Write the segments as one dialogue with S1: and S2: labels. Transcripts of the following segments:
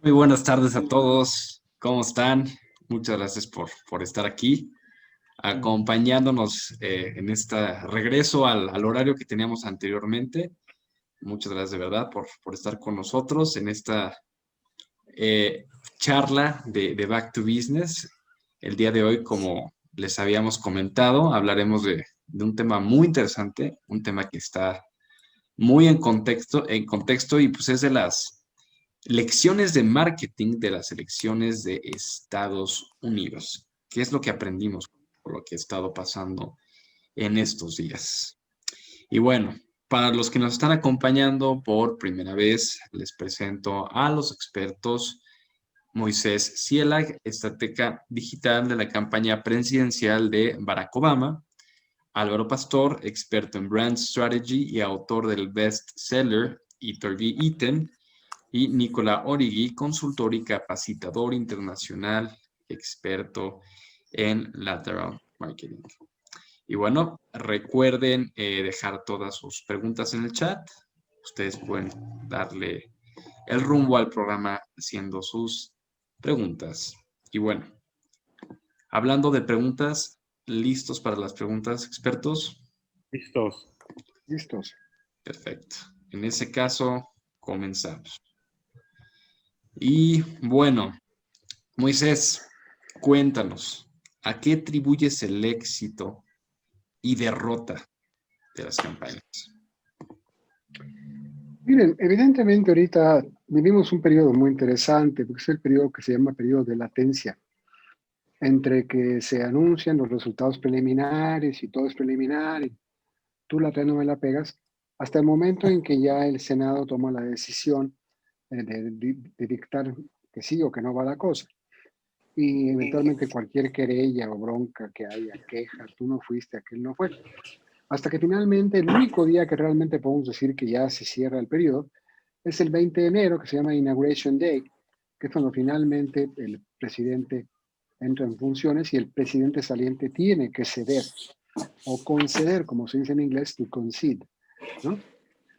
S1: Muy buenas tardes a todos. ¿Cómo están? Muchas gracias por estar aquí, acompañándonos en este regreso al horario que teníamos anteriormente. Muchas gracias de verdad por estar con nosotros en esta eh, charla de Back to Business. El día de hoy, como les habíamos comentado, hablaremos de un tema muy interesante, un tema que está muy en contexto y pues es de las lecciones de marketing de las elecciones de Estados Unidos. ¿Qué es lo que aprendimos por lo que ha estado pasando en estos días? Y bueno, para los que nos están acompañando por primera vez, les presento a los expertos. Moisés Cielag, estratega digital de la campaña presidencial de Barack Obama. Álvaro Pastor, experto en brand strategy y autor del bestseller Eat or Be Eaten, y Nicola Origui, consultor y capacitador internacional, experto en lateral marketing. Y bueno, recuerden dejar todas sus preguntas en el chat. Ustedes pueden darle el rumbo al programa haciendo sus preguntas. Y bueno, hablando de preguntas, ¿listos para las preguntas, expertos?
S2: Listos.
S3: Listos.
S1: Perfecto. En ese caso, comenzamos. Y bueno, Moisés, cuéntanos, ¿a qué atribuyes el éxito y derrota de las campañas?
S3: Miren, evidentemente ahorita vivimos un periodo muy interesante, porque es el periodo que se llama periodo de latencia, entre que se anuncian los resultados preliminares y todo es preliminar, y tú la traes, no me la pegas, hasta el momento en que ya el Senado toma la decisión de dictar que sí o que no va la cosa. Y eventualmente cualquier querella o bronca que haya, queja, tú no fuiste, aquel no fue. Hasta que finalmente el único día que realmente podemos decir que ya se cierra el periodo es el 20 de enero, que se llama Inauguration Day, que es cuando finalmente el presidente entra en funciones y el presidente saliente tiene que ceder o conceder, como se dice en inglés, to concede, ¿no?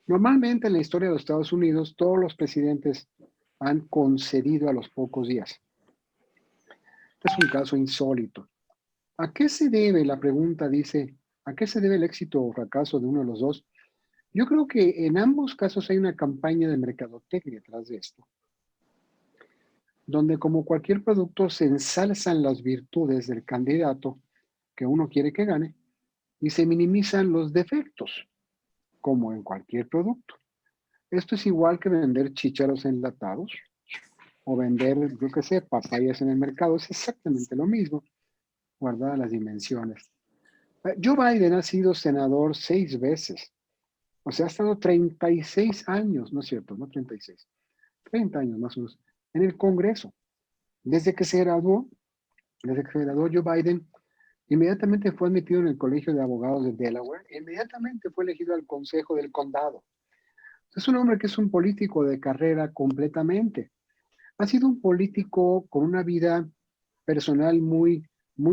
S3: Normalmente en la historia de los Estados Unidos, todos los presidentes han concedido a los pocos días. Es un caso insólito. ¿A qué se debe? La pregunta dice, ¿a qué se debe el éxito o fracaso de uno de los dos? Yo creo que en ambos casos hay una campaña de mercadotecnia detrás de esto, donde como cualquier producto se ensalzan las virtudes del candidato que uno quiere que gane y se minimizan los defectos, como en cualquier producto. Esto es igual que vender chícharos enlatados o vender, yo qué sé, papayas en el mercado. Es exactamente lo mismo, guardadas las dimensiones. Joe Biden ha sido senador 6 veces. O sea, ha estado 36 años, ¿no es cierto? No 36, 30 años más o menos, en el Congreso. Desde que se graduó, desde que se graduó Joe Biden, inmediatamente fue admitido en el Colegio de Abogados de Delaware, e inmediatamente fue elegido al Consejo del Condado. Es un hombre que es un político de carrera completamente. Ha sido un político con una vida personal muy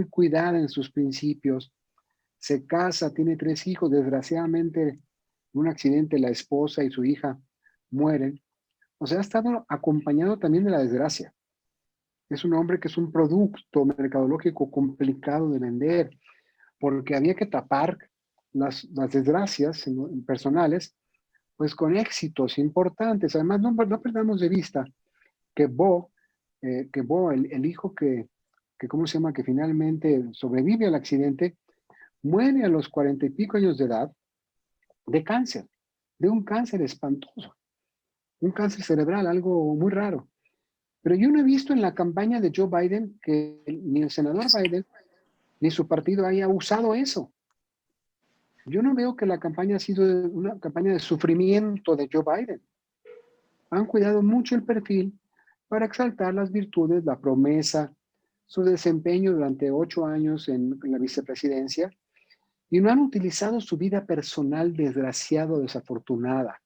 S3: cuidada en sus principios. Se casa, tiene 3 hijos. Desgraciadamente, en un accidente, la esposa y su hija mueren. O sea, ha estado acompañado también de la desgracia. Es un hombre que es un producto mercadológico complicado de vender, porque había que tapar las desgracias personales, pues con éxitos importantes. Además, no perdamos de vista que Bo, el hijo que, ¿cómo se llama?, que finalmente sobrevive al accidente, muere a los 40 y pico años de edad de cáncer, de un cáncer espantoso, un cáncer cerebral, algo muy raro. Pero yo no he visto en la campaña de Joe Biden que ni el senador Biden ni su partido haya usado eso. Yo no veo que la campaña ha sido una campaña de sufrimiento de Joe Biden. Han cuidado mucho el perfil para exaltar las virtudes, la promesa, su desempeño durante 8 años en la vicepresidencia, y no han utilizado su vida personal desgraciada o desafortunada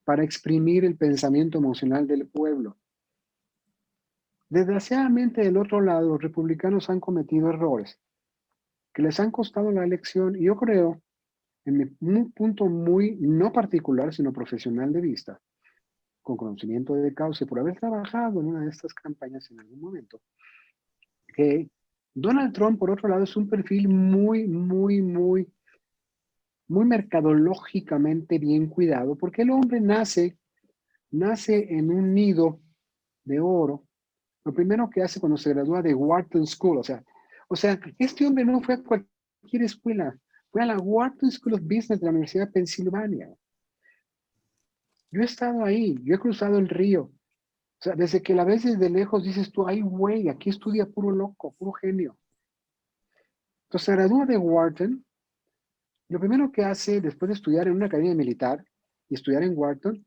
S3: para exprimir el pensamiento emocional del pueblo. Desgraciadamente, del otro lado, los republicanos han cometido errores que les han costado la elección, y yo creo, en un punto muy no particular, sino profesional de vista, con conocimiento de causa y por haber trabajado en una de estas campañas en algún momento, que Donald Trump, por otro lado, es un perfil muy mercadológicamente bien cuidado, porque el hombre nace en un nido de oro. Lo primero que hace cuando se gradúa de Wharton School, o sea, este hombre no fue a cualquier escuela, fue a la Wharton School of Business de la Universidad de Pensilvania. Yo he estado ahí, yo he cruzado el río. O sea, desde que la ves desde lejos dices tú, ay, güey, aquí estudia puro loco, puro genio. Entonces se gradúa de Wharton. Lo primero que hace después de estudiar en una academia militar y estudiar en Wharton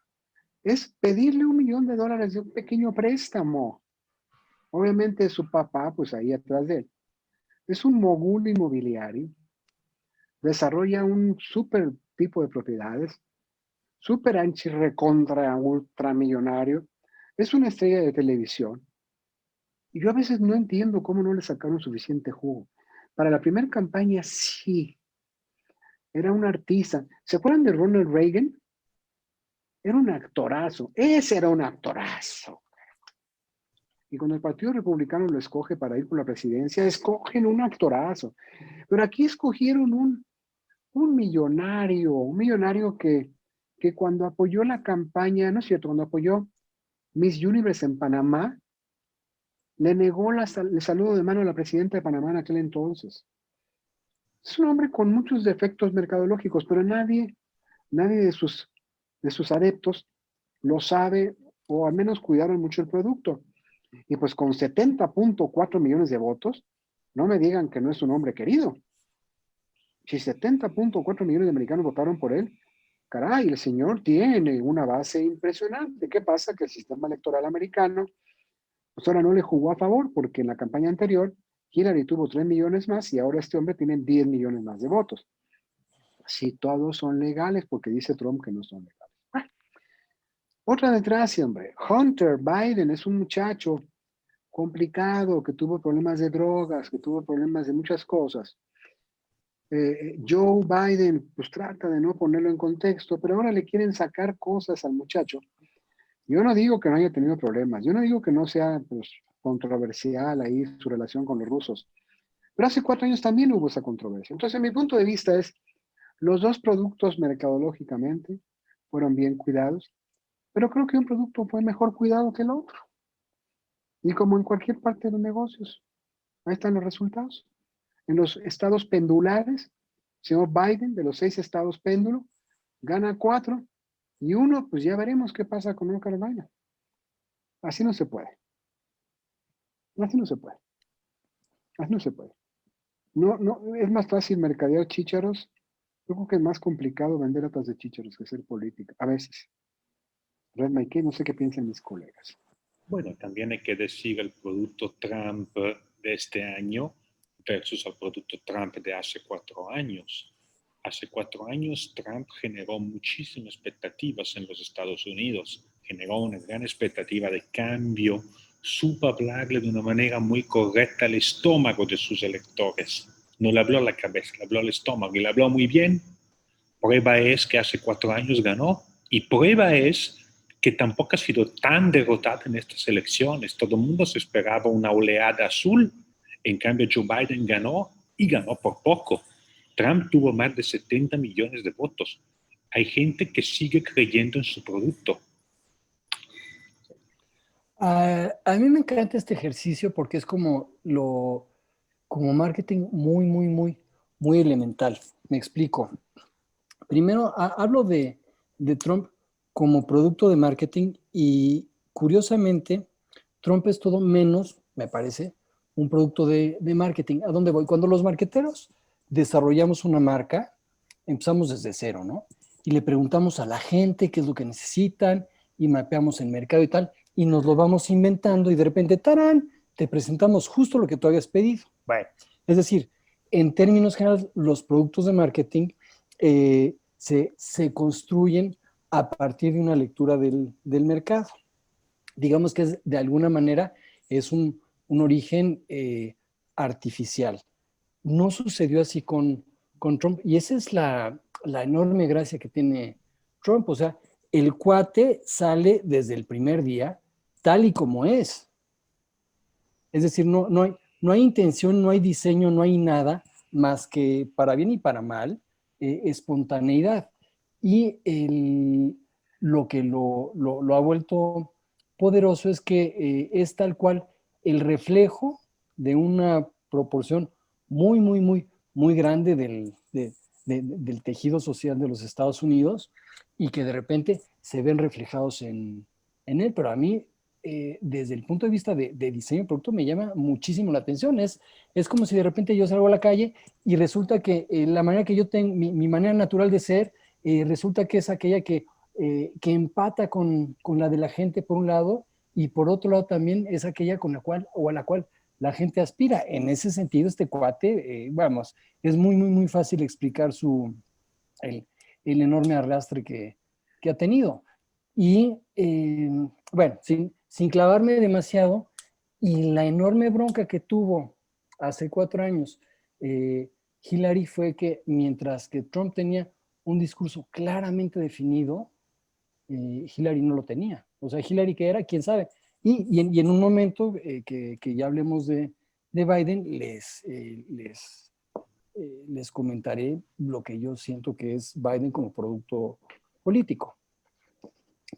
S3: es pedirle $1,000,000 de un pequeño préstamo. Obviamente su papá, pues ahí atrás de él, es un mogul inmobiliario, desarrolla un súper tipo de propiedades, súper anchi recontra ultramillonario, es una estrella de televisión. Y yo a veces no entiendo cómo no le sacaron suficiente jugo. Para la primera campaña sí, era un artista. ¿Se acuerdan de Ronald Reagan? Era un actorazo, ese era un actorazo. Y cuando el Partido Republicano lo escoge para ir por la presidencia, escogen un actorazo. Pero aquí escogieron un millonario que cuando apoyó la campaña, no es cierto, cuando apoyó Miss Universe en Panamá, le negó el saludo de mano a la presidenta de Panamá en aquel entonces. Es un hombre con muchos defectos mercadológicos, pero nadie de sus adeptos lo sabe o al menos cuidaron mucho el producto. Y pues con 70.4 millones de votos, no me digan que no es un hombre querido. Si 70.4 millones de americanos votaron por él, caray, el señor tiene una base impresionante. ¿Qué pasa? Que el sistema electoral americano, pues ahora no le jugó a favor, porque en la campaña anterior Hillary tuvo 3 millones más y ahora este hombre tiene 10 millones más de votos. Si todos son legales, porque dice Trump que no son legales. Otra desgracia, hombre. Hunter Biden es un muchacho complicado que tuvo problemas de drogas, que tuvo problemas de muchas cosas. Joe Biden, pues trata de no ponerlo en contexto, pero ahora le quieren sacar cosas al muchacho. Yo no digo que no haya tenido problemas, yo no digo que no sea pues, controversial ahí su relación con los rusos, pero hace 4 años también hubo esa controversia. Entonces, mi punto de vista es, los dos productos mercadológicamente fueron bien cuidados, pero creo que un producto fue mejor cuidado que el otro. Y como en cualquier parte de los negocios, ahí están los resultados. En los estados pendulares, señor Biden, de los 6 estados péndulo, gana 4 y uno, pues ya veremos qué pasa con North Carolina. Así no se puede. Así no se puede. Así no se puede. No, es más fácil mercadear chícharos. Yo creo que es más complicado vender latas de chícharos que hacer política. A veces. Red Mike, no sé qué piensan mis colegas.
S2: Bueno, también hay que decir el producto Trump de este año versus el producto Trump de hace 4 años. Hace 4 años Trump generó muchísimas expectativas en los Estados Unidos, generó una gran expectativa de cambio, supo hablarle de una manera muy correcta al estómago de sus electores. No le habló a la cabeza, le habló al estómago y le habló muy bien. Prueba es que hace 4 años ganó y prueba es que tampoco ha sido tan derrotada en estas elecciones. Todo el mundo se esperaba una oleada azul. En cambio, Joe Biden ganó y ganó por poco. Trump tuvo más de 70 millones de votos. Hay gente que sigue creyendo en su producto.
S4: A mí me encanta este ejercicio porque es como marketing muy elemental. Me explico. Primero, hablo de Trump como producto de marketing y curiosamente, Trump es todo menos, me parece, un producto de marketing. ¿A dónde voy? Cuando los marketeros desarrollamos una marca, empezamos desde cero, ¿no? Y le preguntamos a la gente qué es lo que necesitan y mapeamos el mercado y tal, y nos lo vamos inventando y de repente, ¡tarán!, te presentamos justo lo que tú habías pedido. Bueno, es decir, en términos generales, los productos de marketing se construyen a partir de una lectura del mercado. Digamos que de alguna manera es un origen artificial. No sucedió así con Trump y esa es la enorme gracia que tiene Trump. O sea, el cuate sale desde el primer día tal y como es. Es decir, no hay intención, no hay diseño, no hay nada más que para bien y para mal, espontaneidad. Y lo que lo ha vuelto poderoso es que es tal cual el reflejo de una proporción muy, muy, muy, muy grande del tejido social de los Estados Unidos y que de repente se ven reflejados en él. Pero a mí, desde el punto de vista de diseño de producto, me llama muchísimo la atención. Es como si de repente yo salgo a la calle y resulta que la manera que yo tengo, mi manera natural de ser, resulta que es aquella que empata con la de la gente por un lado y por otro lado también es aquella con la cual o a la cual la gente aspira. En ese sentido, este cuate, vamos, es muy, muy, muy fácil explicar el enorme arrastre que ha tenido. Y bueno, sin clavarme demasiado, y la enorme bronca que tuvo hace 4 años Hillary fue que mientras que Trump tenía un discurso claramente definido, Hillary no lo tenía. O sea, Hillary que era, quién sabe. Y en un momento que ya hablemos de Biden, les comentaré lo que yo siento que es Biden como producto político.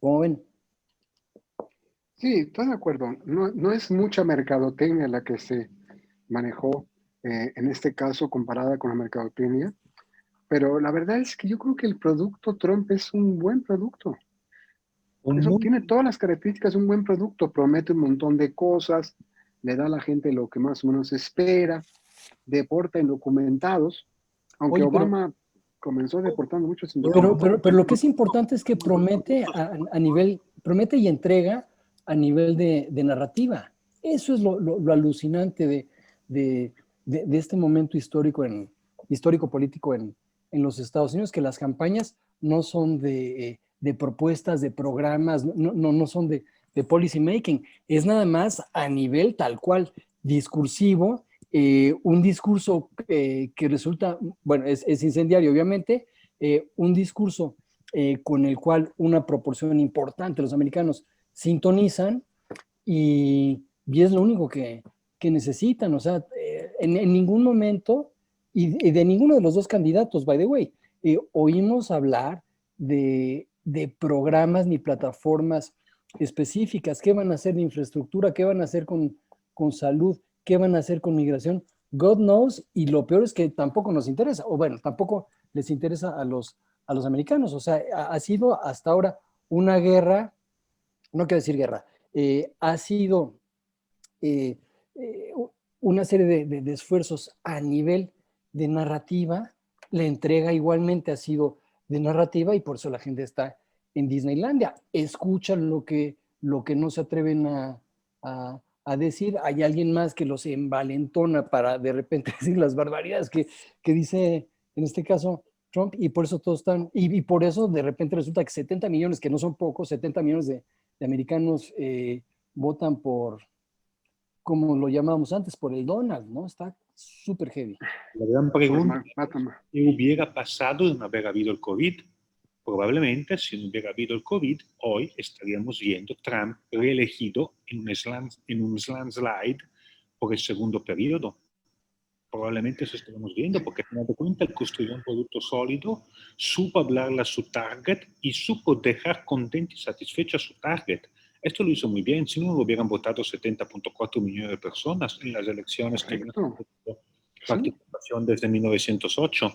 S4: ¿Cómo ven?
S3: Sí, estoy de acuerdo. No es mucha mercadotecnia la que se manejó en este caso comparada con la mercadotecnia, pero la verdad es que yo creo que el producto Trump es un buen producto.
S2: Un
S3: Eso
S2: muy
S3: tiene todas las características de un buen producto, promete un montón de cosas, le da a la gente lo que más o menos espera, deporta indocumentados, aunque
S4: Oye, pero
S3: Obama comenzó deportando muchos indocumentados.
S4: Pero lo que es importante es que promete promete y entrega a nivel de narrativa. Eso es lo alucinante de este momento histórico político en los Estados Unidos, que las campañas no son de propuestas, de programas, no son de policy making, es nada más a nivel tal cual discursivo, un discurso que resulta, bueno, es incendiario, obviamente, un discurso con el cual una proporción importante de los americanos sintonizan y es lo único que necesitan. O sea, en ningún momento, y de ninguno de los dos candidatos, by the way, oímos hablar de programas ni plataformas específicas. ¿Qué van a hacer de infraestructura? ¿Qué van a hacer con salud? ¿Qué van a hacer con migración? God knows, y lo peor es que tampoco nos interesa, o bueno, tampoco les interesa a los americanos. O sea, ha sido hasta ahora una guerra, no quiero decir guerra, ha sido eh, eh, una serie de esfuerzos a nivel de narrativa. La entrega igualmente ha sido de narrativa y por eso la gente está en Disneylandia. Escuchan lo que no se atreven a decir. Hay alguien más que los envalentona para de repente decir las barbaridades que dice, en este caso, Trump, y por eso todos están, y por eso de repente resulta que 70 millones, que no son pocos, 70 millones de americanos votan por, como lo llamábamos antes, por el Donald, ¿no? Está súper heavy.
S2: La gran
S3: Pues
S2: pregunta
S3: mátame.
S2: es qué hubiera pasado de no haber habido el COVID. Probablemente, si no hubiera habido el COVID, hoy estaríamos viendo Trump reelegido en un landslide por el segundo periodo. Probablemente eso estaremos viendo, porque al final de cuentas él construyó un producto sólido, supo hablarle a su target y supo dejar contento y satisfecho a su target. Esto lo hizo muy bien, si no lo hubieran votado 70.4 millones de personas en las elecciones que no han tenido participación desde 1908.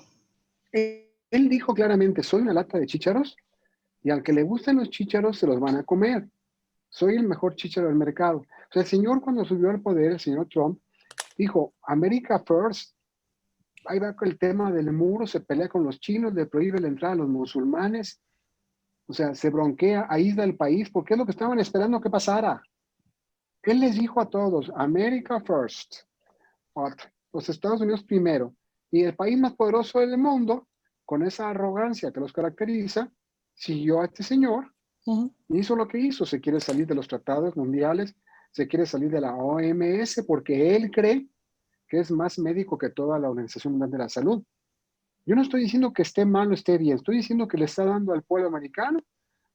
S3: Él dijo claramente, soy una lata de chícharos y al que le gusten los chícharos se los van a comer. Soy el mejor chícharo del mercado. O sea, el señor cuando subió al poder, el señor Trump, dijo, America First, ahí va con el tema del muro, se pelea con los chinos, le prohíbe la entrada a los musulmanes, o sea, se bronquea, aísla el país, porque es lo que estaban esperando que pasara. Él les dijo a todos, America First, los Estados Unidos primero, y el país más poderoso del mundo, con esa arrogancia que los caracteriza, siguió a este señor, hizo lo que hizo, se quiere salir de los tratados mundiales, se quiere salir de la OMS porque él cree que es más médico que toda la Organización Mundial de la Salud. Yo no estoy diciendo que esté mal o esté bien, estoy diciendo que le está dando al pueblo americano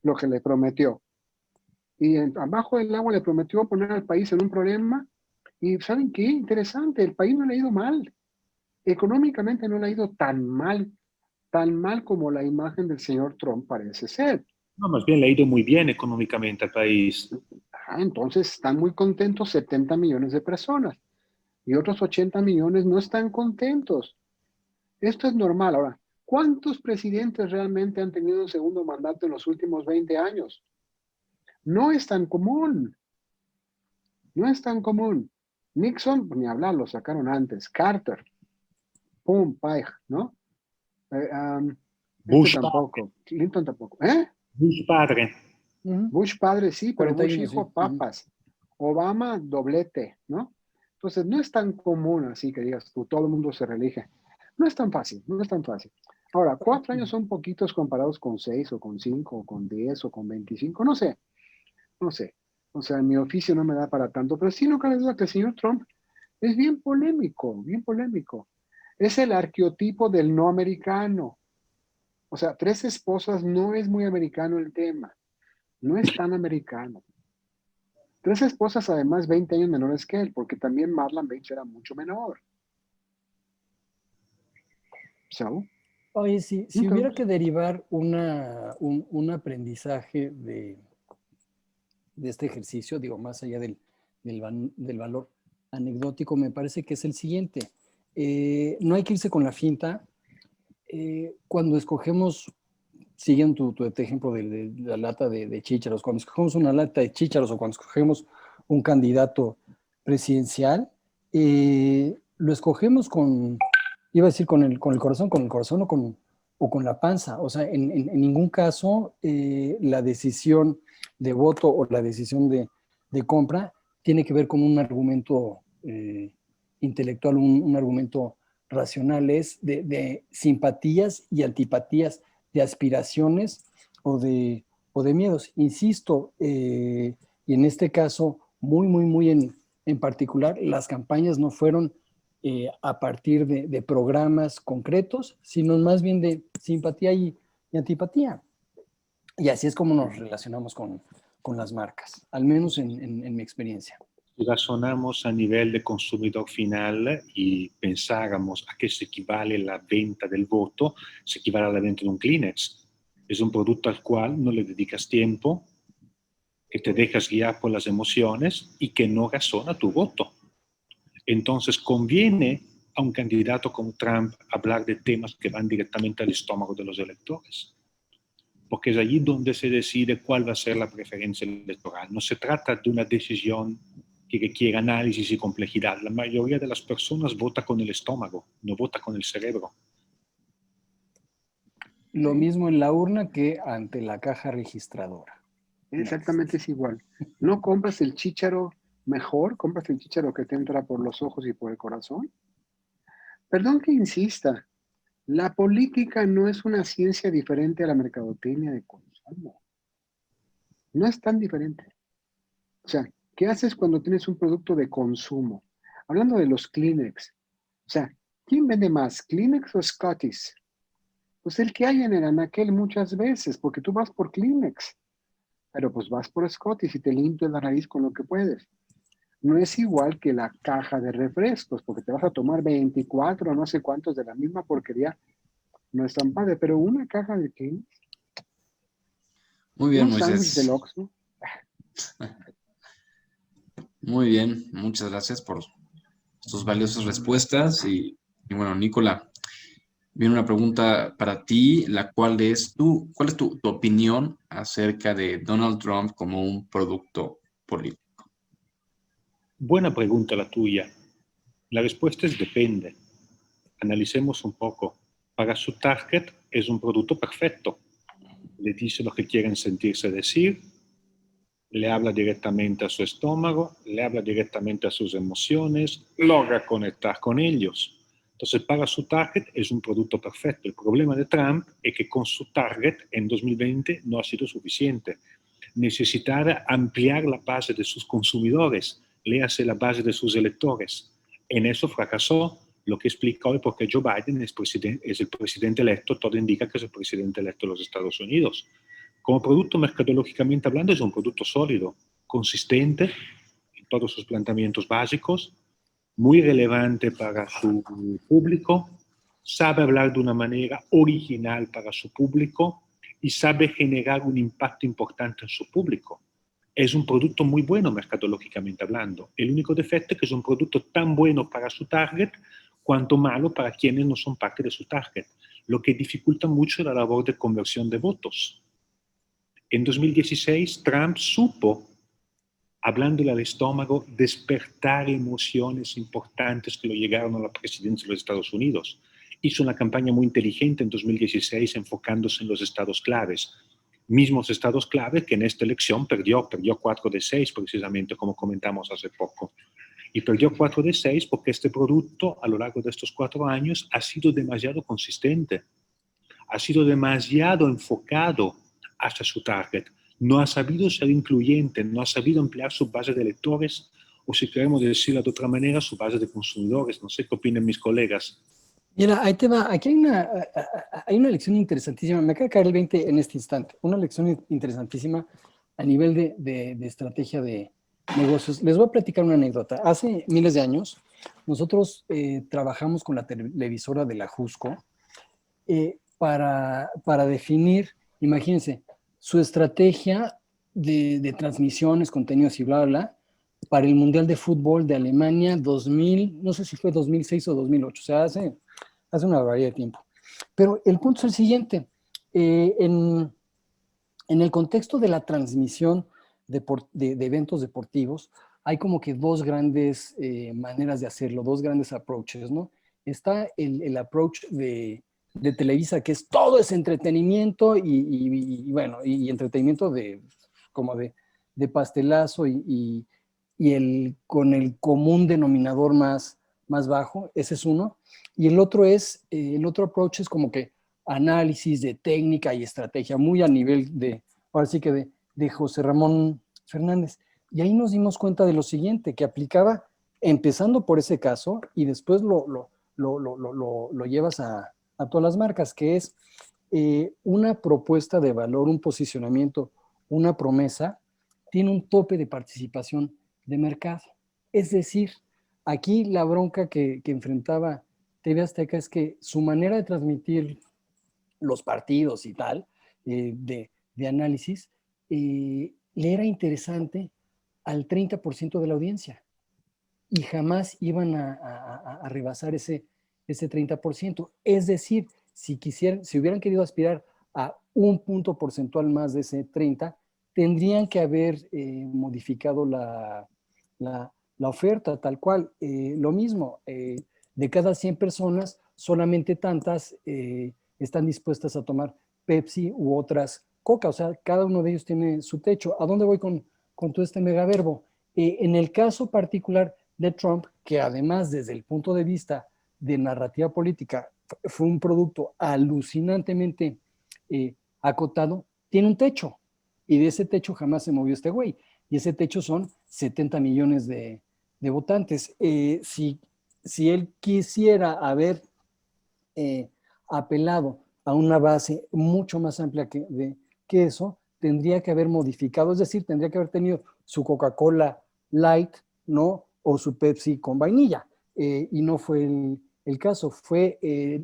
S3: lo que le prometió. Y abajo del agua le prometió poner al país en un problema. Y ¿saben qué? Interesante, el país no le ha ido mal. Económicamente no le ha ido tan mal como la imagen del señor Trump parece ser.
S2: No, más bien le ha ido muy bien económicamente al país.
S3: Entonces están muy contentos 70 millones de personas y otros 80 millones no están contentos. Esto es normal. Ahora, ¿cuántos presidentes realmente han tenido un segundo mandato en los últimos 20 años? No es tan común. No es tan común. Nixon, ni hablar, lo sacaron antes. Carter, pum, paig, ¿no?
S2: Bush
S3: tampoco. Clinton tampoco. ¿Eh?
S2: Bush padre.
S3: Bush padre sí, pero
S4: 41,
S3: Bush hijo
S4: sí.
S3: papas. Obama doblete, ¿no? Entonces no es tan común así que digas tú, todo el mundo se reelige. No es tan fácil, no es tan fácil. Ahora, 4 años son poquitos comparados con 6 o con 5 o con 10 o con 25, no sé, no sé. O sea, mi oficio no me da para tanto, pero sí no cabe duda que el señor Trump es bien polémico, bien polémico. Es el arqueotipo del no americano. O sea, 3 esposas no es muy americano el tema. No es tan americano. 3 esposas, además, 20 años menores que él, porque también Marlon Bates era mucho menor. So,
S4: Oye, si hubiera
S3: entonces,
S4: que derivar un aprendizaje de este ejercicio, digo, más allá del valor anecdótico, me parece que es el siguiente. No hay que irse con la finta. Cuando escogemos, siguiendo tu ejemplo de la lata de chícharos, cuando escogemos una lata de chícharos o cuando escogemos un candidato presidencial, lo escogemos iba a decir con el corazón o con la panza. O sea, en ningún caso la decisión de voto o la decisión de compra tiene que ver con un argumento intelectual, un argumento racional, es de simpatías y antipatías, de aspiraciones o de miedos. Insisto, y en este caso, muy en particular, las campañas no fueron a partir de programas concretos, sino más bien de simpatía y antipatía. Y así es como nos relacionamos con las marcas, al menos en mi experiencia.
S2: Si razonamos a nivel de consumidor final y pensáramos a qué se equivale la venta del voto, se equivale a la venta de un Kleenex. Es un producto al cual no le dedicas tiempo, que te dejas guiar por las emociones y que no razona tu voto. Entonces conviene a un candidato como Trump hablar de temas que van directamente al estómago de los electores, porque es allí donde se decide cuál va a ser la preferencia electoral. No se trata de una decisión que requiere análisis y complejidad. La mayoría de las personas vota con el estómago, no vota con el cerebro.
S4: Lo mismo en la urna que ante la caja registradora.
S3: exactamente es igual. No compras el chícharo mejor, compras el chícharo que te entra por los ojos y por el corazón. Perdón que insista, la política no es una ciencia diferente a la mercadotecnia de consumo. No es tan diferente. O sea, ¿qué haces cuando tienes un producto de consumo? Hablando de los Kleenex. O sea, ¿quién vende más, Kleenex o Scotties? Pues el que hay en el anaquel muchas veces, porque tú vas por Kleenex, pero pues vas por Scotties y te limpias la nariz con lo que puedes. No es igual que la caja de refrescos, porque te vas a tomar 24 no sé cuántos de la misma porquería. No es tan padre, pero una caja de Kleenex,
S1: Muy bien,
S3: un sándwich del
S1: Moisés.
S3: Oxxo.
S1: Muy bien, muchas gracias por tus valiosas respuestas. Y bueno, Nicola, viene una pregunta para ti, la cual es, ¿cuál es tu opinión acerca de Donald Trump como un producto político?
S2: Buena pregunta la tuya. La respuesta es depende. Analicemos un poco. Para su target es un producto perfecto. Le dice lo que quieren sentirse decir, le habla directamente a su estómago, le habla directamente a sus emociones, logra conectar con ellos. Entonces, para su target es un producto perfecto. El problema de Trump es que con su target en 2020 no ha sido suficiente. Necesitaba ampliar la base de sus consumidores, léase la base de sus electores. En eso fracasó, lo que explica hoy por qué Joe Biden es el presidente electo, todo indica que es el presidente electo de los Estados Unidos. Como producto, mercadológicamente hablando, es un producto sólido, consistente en todos sus planteamientos básicos, muy relevante para su público, sabe hablar de una manera original para su público y sabe generar un impacto importante en su público. Es un producto muy bueno mercadológicamente hablando. El único defecto es que es un producto tan bueno para su target cuanto malo para quienes no son parte de su target, lo que dificulta mucho la labor de conversión de votos. En 2016, Trump supo, hablándole al estómago, despertar emociones importantes que lo llegaron a la presidencia de los Estados Unidos. Hizo una campaña muy inteligente en 2016 enfocándose en los estados claves. Mismos estados clave que en esta elección perdió 4 de 6 precisamente, como comentamos hace poco. Y perdió 4 de 6 porque este producto a lo largo de estos 4 años ha sido demasiado consistente, ha sido demasiado enfocado hacia su target. No ha sabido ser incluyente, no ha sabido emplear su base de electores o, si queremos decirlo de otra manera, su base de consumidores. No sé qué opinan mis colegas.
S4: Mira, ahí te va. Aquí hay una lección interesantísima. Me acaba de caer el 20 en este instante. Una lección interesantísima a nivel de estrategia de negocios. Les voy a platicar una anécdota. Hace miles de años, nosotros trabajamos con la televisora de la Jusco para definir, imagínense, su estrategia de transmisiones, contenidos y bla, bla, bla, para el Mundial de Fútbol de Alemania 2000, no sé si fue 2006 o 2008, o sea, hace una variedad de tiempo. Pero el punto es el siguiente, en el contexto de la transmisión de eventos deportivos, hay como que dos grandes maneras de hacerlo, dos grandes approaches, ¿no? Está el approach de Televisa, que es todo ese entretenimiento y bueno, y entretenimiento como de pastelazo y con el común denominador más bajo, ese es uno. Y el otro approach es como que análisis de técnica y estrategia, muy a nivel ahora sí que de José Ramón Fernández. Y ahí nos dimos cuenta de lo siguiente, que aplicaba empezando por ese caso y después lo llevas a todas las marcas, que es una propuesta de valor, un posicionamiento, una promesa, tiene un tope de participación de mercado. Es decir, aquí la bronca que enfrentaba TV Azteca es que su manera de transmitir los partidos y tal, de análisis, le era interesante al 30% de la audiencia y jamás iban a rebasar ese 30%. Es decir, si hubieran querido aspirar a un punto porcentual más de ese 30, tendrían que haber modificado la oferta tal cual. Lo mismo, de cada 100 personas, solamente tantas están dispuestas a tomar Pepsi u otras Coca. O sea, cada uno de ellos tiene su techo. ¿A dónde voy con todo este megaverbo? En el caso particular de Trump, que además desde el punto de vista de narrativa política fue un producto alucinantemente acotado, tiene un techo. Y de ese techo jamás se movió este güey. Y ese techo son 70 millones de votantes. Si él quisiera haber apelado a una base mucho más amplia que eso, tendría que haber modificado, es decir, tendría que haber tenido su Coca-Cola Light, ¿no? O su Pepsi con vainilla. Y no fue el caso, fue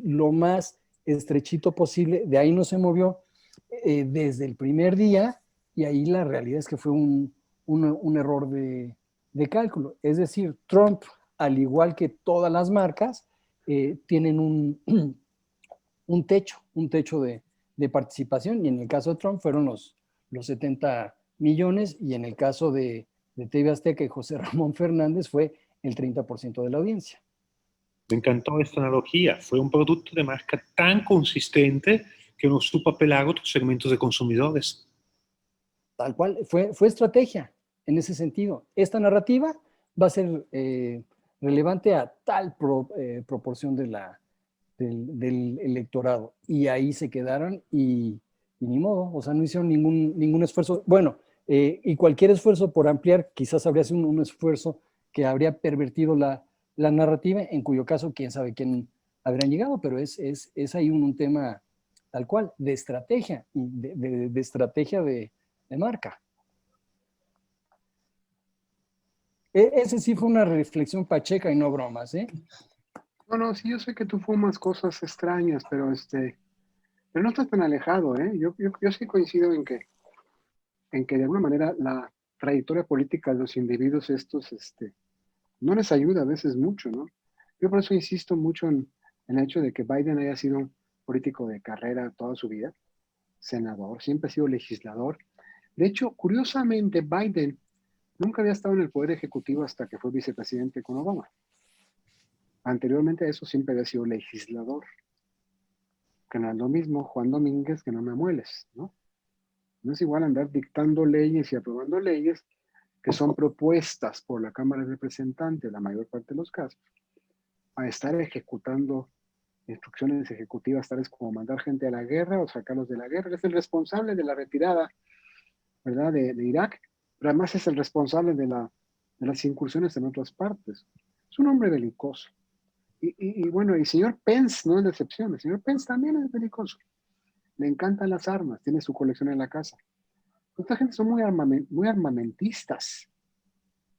S4: lo más estrechito posible, de ahí no se movió desde el primer día, y ahí la realidad es que fue un error de cálculo. Es decir, Trump, al igual que todas las marcas, tienen un techo de participación, y en el caso de Trump fueron los 70 millones, y en el caso de TV Azteca y José Ramón Fernández fue el 30% de la audiencia.
S2: Me encantó esta analogía. Fue un producto de marca tan consistente que no supo apelar a otros segmentos de consumidores.
S4: Tal cual, fue estrategia en ese sentido. Esta narrativa va a ser relevante a tal proporción del electorado. Y ahí se quedaron y ni modo, o sea, no hicieron ningún esfuerzo. Bueno, y cualquier esfuerzo por ampliar quizás habría sido un esfuerzo que habría pervertido la narrativa, en cuyo caso quién sabe quién habrían llegado, pero es ahí un tema tal cual, de estrategia, y de estrategia de marca. Ese sí fue una reflexión pacheca y no bromas, ¿eh?
S3: No, sí, yo sé que tú fumas cosas extrañas, pero no estás tan alejado, ¿eh? Yo sí coincido en que de alguna manera la trayectoria política de los individuos estos, no les ayuda a veces mucho, ¿no? Yo por eso insisto mucho en el hecho de que Biden haya sido un político de carrera toda su vida, senador, siempre ha sido legislador. De hecho, curiosamente, Biden nunca había estado en el poder ejecutivo hasta que fue vicepresidente con Obama. Anteriormente a eso siempre había sido legislador. Que no es lo mismo, Juan Domínguez, que no me mueles, ¿no? No es igual andar dictando leyes y aprobando leyes que son propuestas por la Cámara de Representantes, la mayor parte de los casos, a estar ejecutando instrucciones ejecutivas, tales como mandar gente a la guerra o sacarlos de la guerra. Es el responsable de la retirada, ¿verdad?, de Irak, pero además es el responsable de las incursiones en otras partes. Es un hombre belicoso. Y bueno, el señor Pence no es la excepción. El señor Pence también es belicoso. Le encantan las armas, tiene su colección en la casa. Esta gente son muy armamentistas.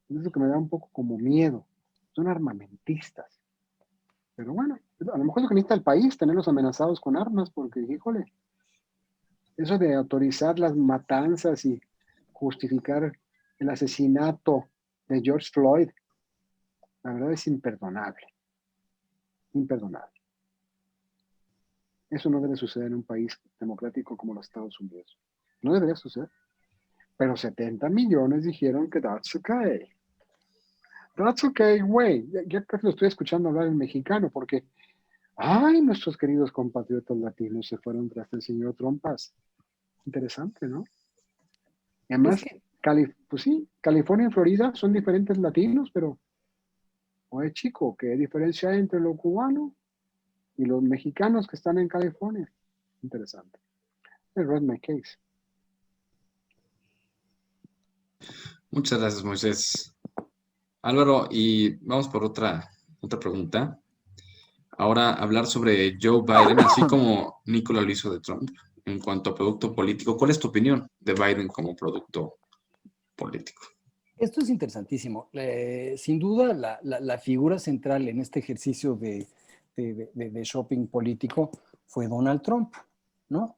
S3: Es lo que me da un poco como miedo. Son armamentistas. Pero bueno, a lo mejor es lo que necesita el país, tenerlos amenazados con armas, porque, híjole, eso de autorizar las matanzas y justificar el asesinato de George Floyd, la verdad es imperdonable. Imperdonable. Eso no debe suceder en un país democrático como los Estados Unidos. No debería suceder. Pero 70 millones dijeron que that's okay. That's okay, güey. Ya casi lo estoy escuchando hablar en mexicano porque, ay, nuestros queridos compatriotas latinos se fueron tras el señor Trompas. Interesante, ¿no? Y además, pues sí, California y Florida son diferentes latinos, pero, oye, chico, ¿qué diferencia hay entre los cubanos y los mexicanos que están en California? Interesante. I read my case.
S1: Muchas gracias, Moisés. Álvaro, y vamos por otra pregunta. Ahora hablar sobre Joe Biden, así como Nicola lo hizo de Trump, en cuanto a producto político. ¿Cuál es tu opinión de Biden como producto político?
S4: Esto es interesantísimo. Sin duda, la figura central en este ejercicio de shopping político fue Donald Trump, ¿no?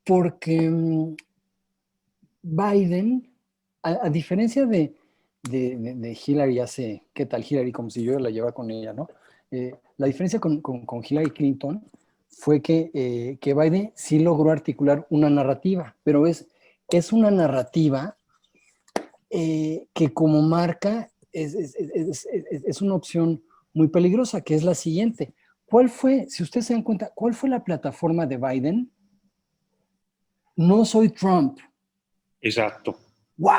S4: Porque Biden, a diferencia de Hillary ¿qué tal Hillary? Como si yo la llevara con ella, ¿no? La diferencia con Hillary Clinton fue que Biden sí logró articular una narrativa, pero es una narrativa que como marca es una opción muy peligrosa, que es la siguiente. ¿Cuál fue, si ustedes se dan cuenta, cuál fue la plataforma de Biden? No soy Trump.
S2: Exacto.
S4: ¡Wow!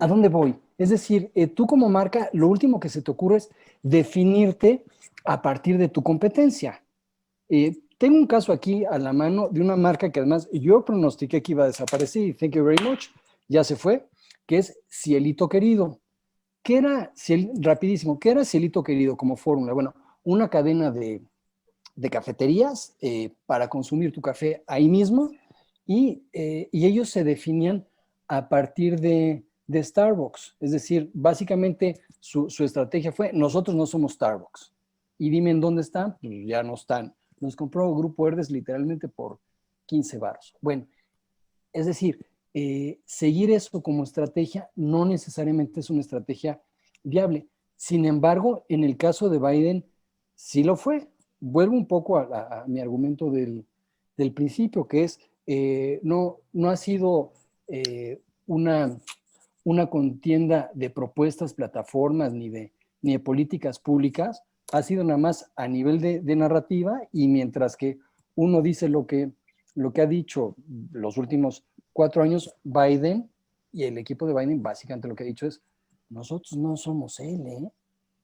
S4: ¿A dónde voy? Es decir, tú como marca, lo último que se te ocurre es definirte a partir de tu competencia. Tengo un caso aquí a la mano de una marca que además yo pronostiqué que iba a desaparecer y thank you very much, ya se fue, que es Cielito Querido. ¿Qué era, rapidísimo, qué era Cielito Querido como fórmula? Bueno, una cadena de cafeterías para consumir tu café ahí mismo y ellos se definían a partir de Starbucks. Es decir, básicamente su estrategia fue, nosotros no somos Starbucks. Y dime en dónde están, pues ya no están. Nos compró Grupo Herdes literalmente por 15 baros. Bueno, es decir, seguir eso como estrategia no necesariamente es una estrategia viable. Sin embargo, en el caso de Biden, sí lo fue. Vuelvo un poco a mi argumento del principio, que es, no ha sido una contienda de propuestas, plataformas, ni de políticas públicas, ha sido nada más a nivel de narrativa, y mientras que uno dice lo que ha dicho los últimos 4 años, Biden y el equipo de Biden básicamente lo que ha dicho es, nosotros no somos él, ¿eh?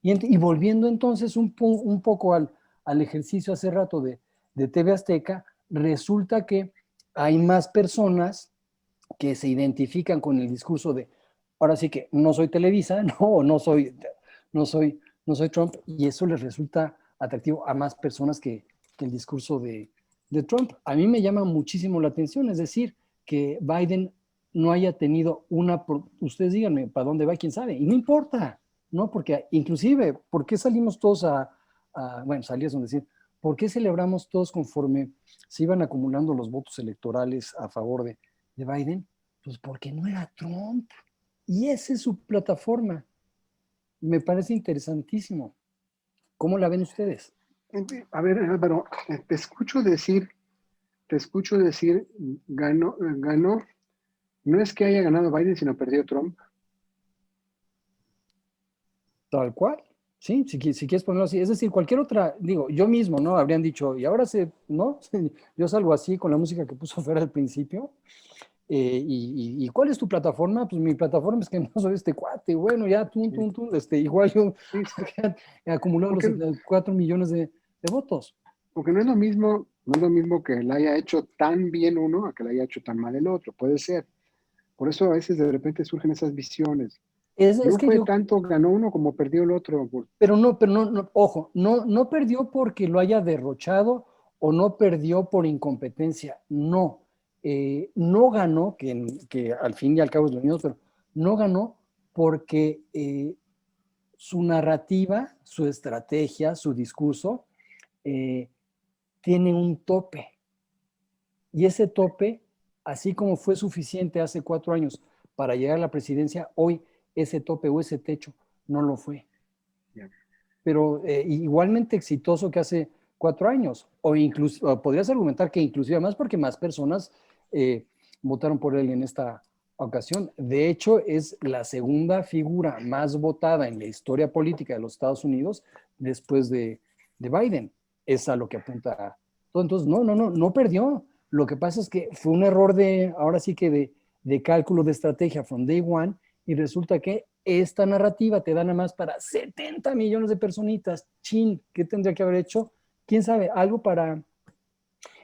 S4: Y volviendo entonces un poco al ejercicio hace rato de TV Azteca, resulta que hay más personas que se identifican con el discurso de, ahora sí que no soy Televisa, no soy Trump, y eso les resulta atractivo a más personas que que el discurso de Trump. A mí me llama muchísimo la atención, es decir, que Biden no haya tenido ustedes díganme, ¿para dónde va? ¿Quién sabe? Y no importa, ¿no? Porque inclusive, ¿por qué salimos todos bueno, salías a decir, ¿por qué celebramos todos conforme se iban acumulando los votos electorales a favor de Biden? Pues porque no era Trump. Y esa es su plataforma. Me parece interesantísimo. ¿Cómo la ven ustedes?
S3: A ver, Álvaro, te escucho decir, ganó, no es que haya ganado Biden, sino perdió Trump.
S4: Tal cual. Sí, si quieres ponerlo así. Es decir, cualquier otra, digo, yo mismo, ¿no? Habrían dicho, y ahora ¿no? Yo salgo así con la música que puso Fer al principio. ¿Y cuál es tu plataforma? Pues mi plataforma es que no soy este cuate. Bueno, ya, igual yo
S3: Sí,
S4: he acumulado los
S3: porque,
S4: 4 millones de votos.
S3: porque no es lo mismo, que le haya hecho tan bien uno a que le haya hecho tan mal el otro. Puede ser. Por eso a veces de repente surgen esas visiones.
S4: Es
S3: No
S4: que
S3: fue
S4: yo,
S3: tanto ganó uno como perdió el otro.
S4: pero no, ojo, no perdió porque lo haya derrochado o no perdió por incompetencia, no. No ganó, que al fin y al cabo es lo mismo, pero no ganó porque su narrativa, su estrategia, su discurso tiene un tope. Y ese tope, así como fue suficiente hace 4 años para llegar a la presidencia, hoy ese tope o ese techo no lo fue. Pero igualmente exitoso que hace 4 años, o incluso podrías argumentar que inclusive más porque más personas votaron por él en esta ocasión. De hecho, es la segunda figura más votada en la historia política de los Estados Unidos después de Biden. Es a lo que apunta todo. Entonces, no perdió. Lo que pasa es que fue un error ahora sí que de cálculo de estrategia from day one, y resulta que esta narrativa te da nada más para 70 millones de personitas. Chin, ¿qué tendría que haber hecho? ¿Quién sabe? Algo para...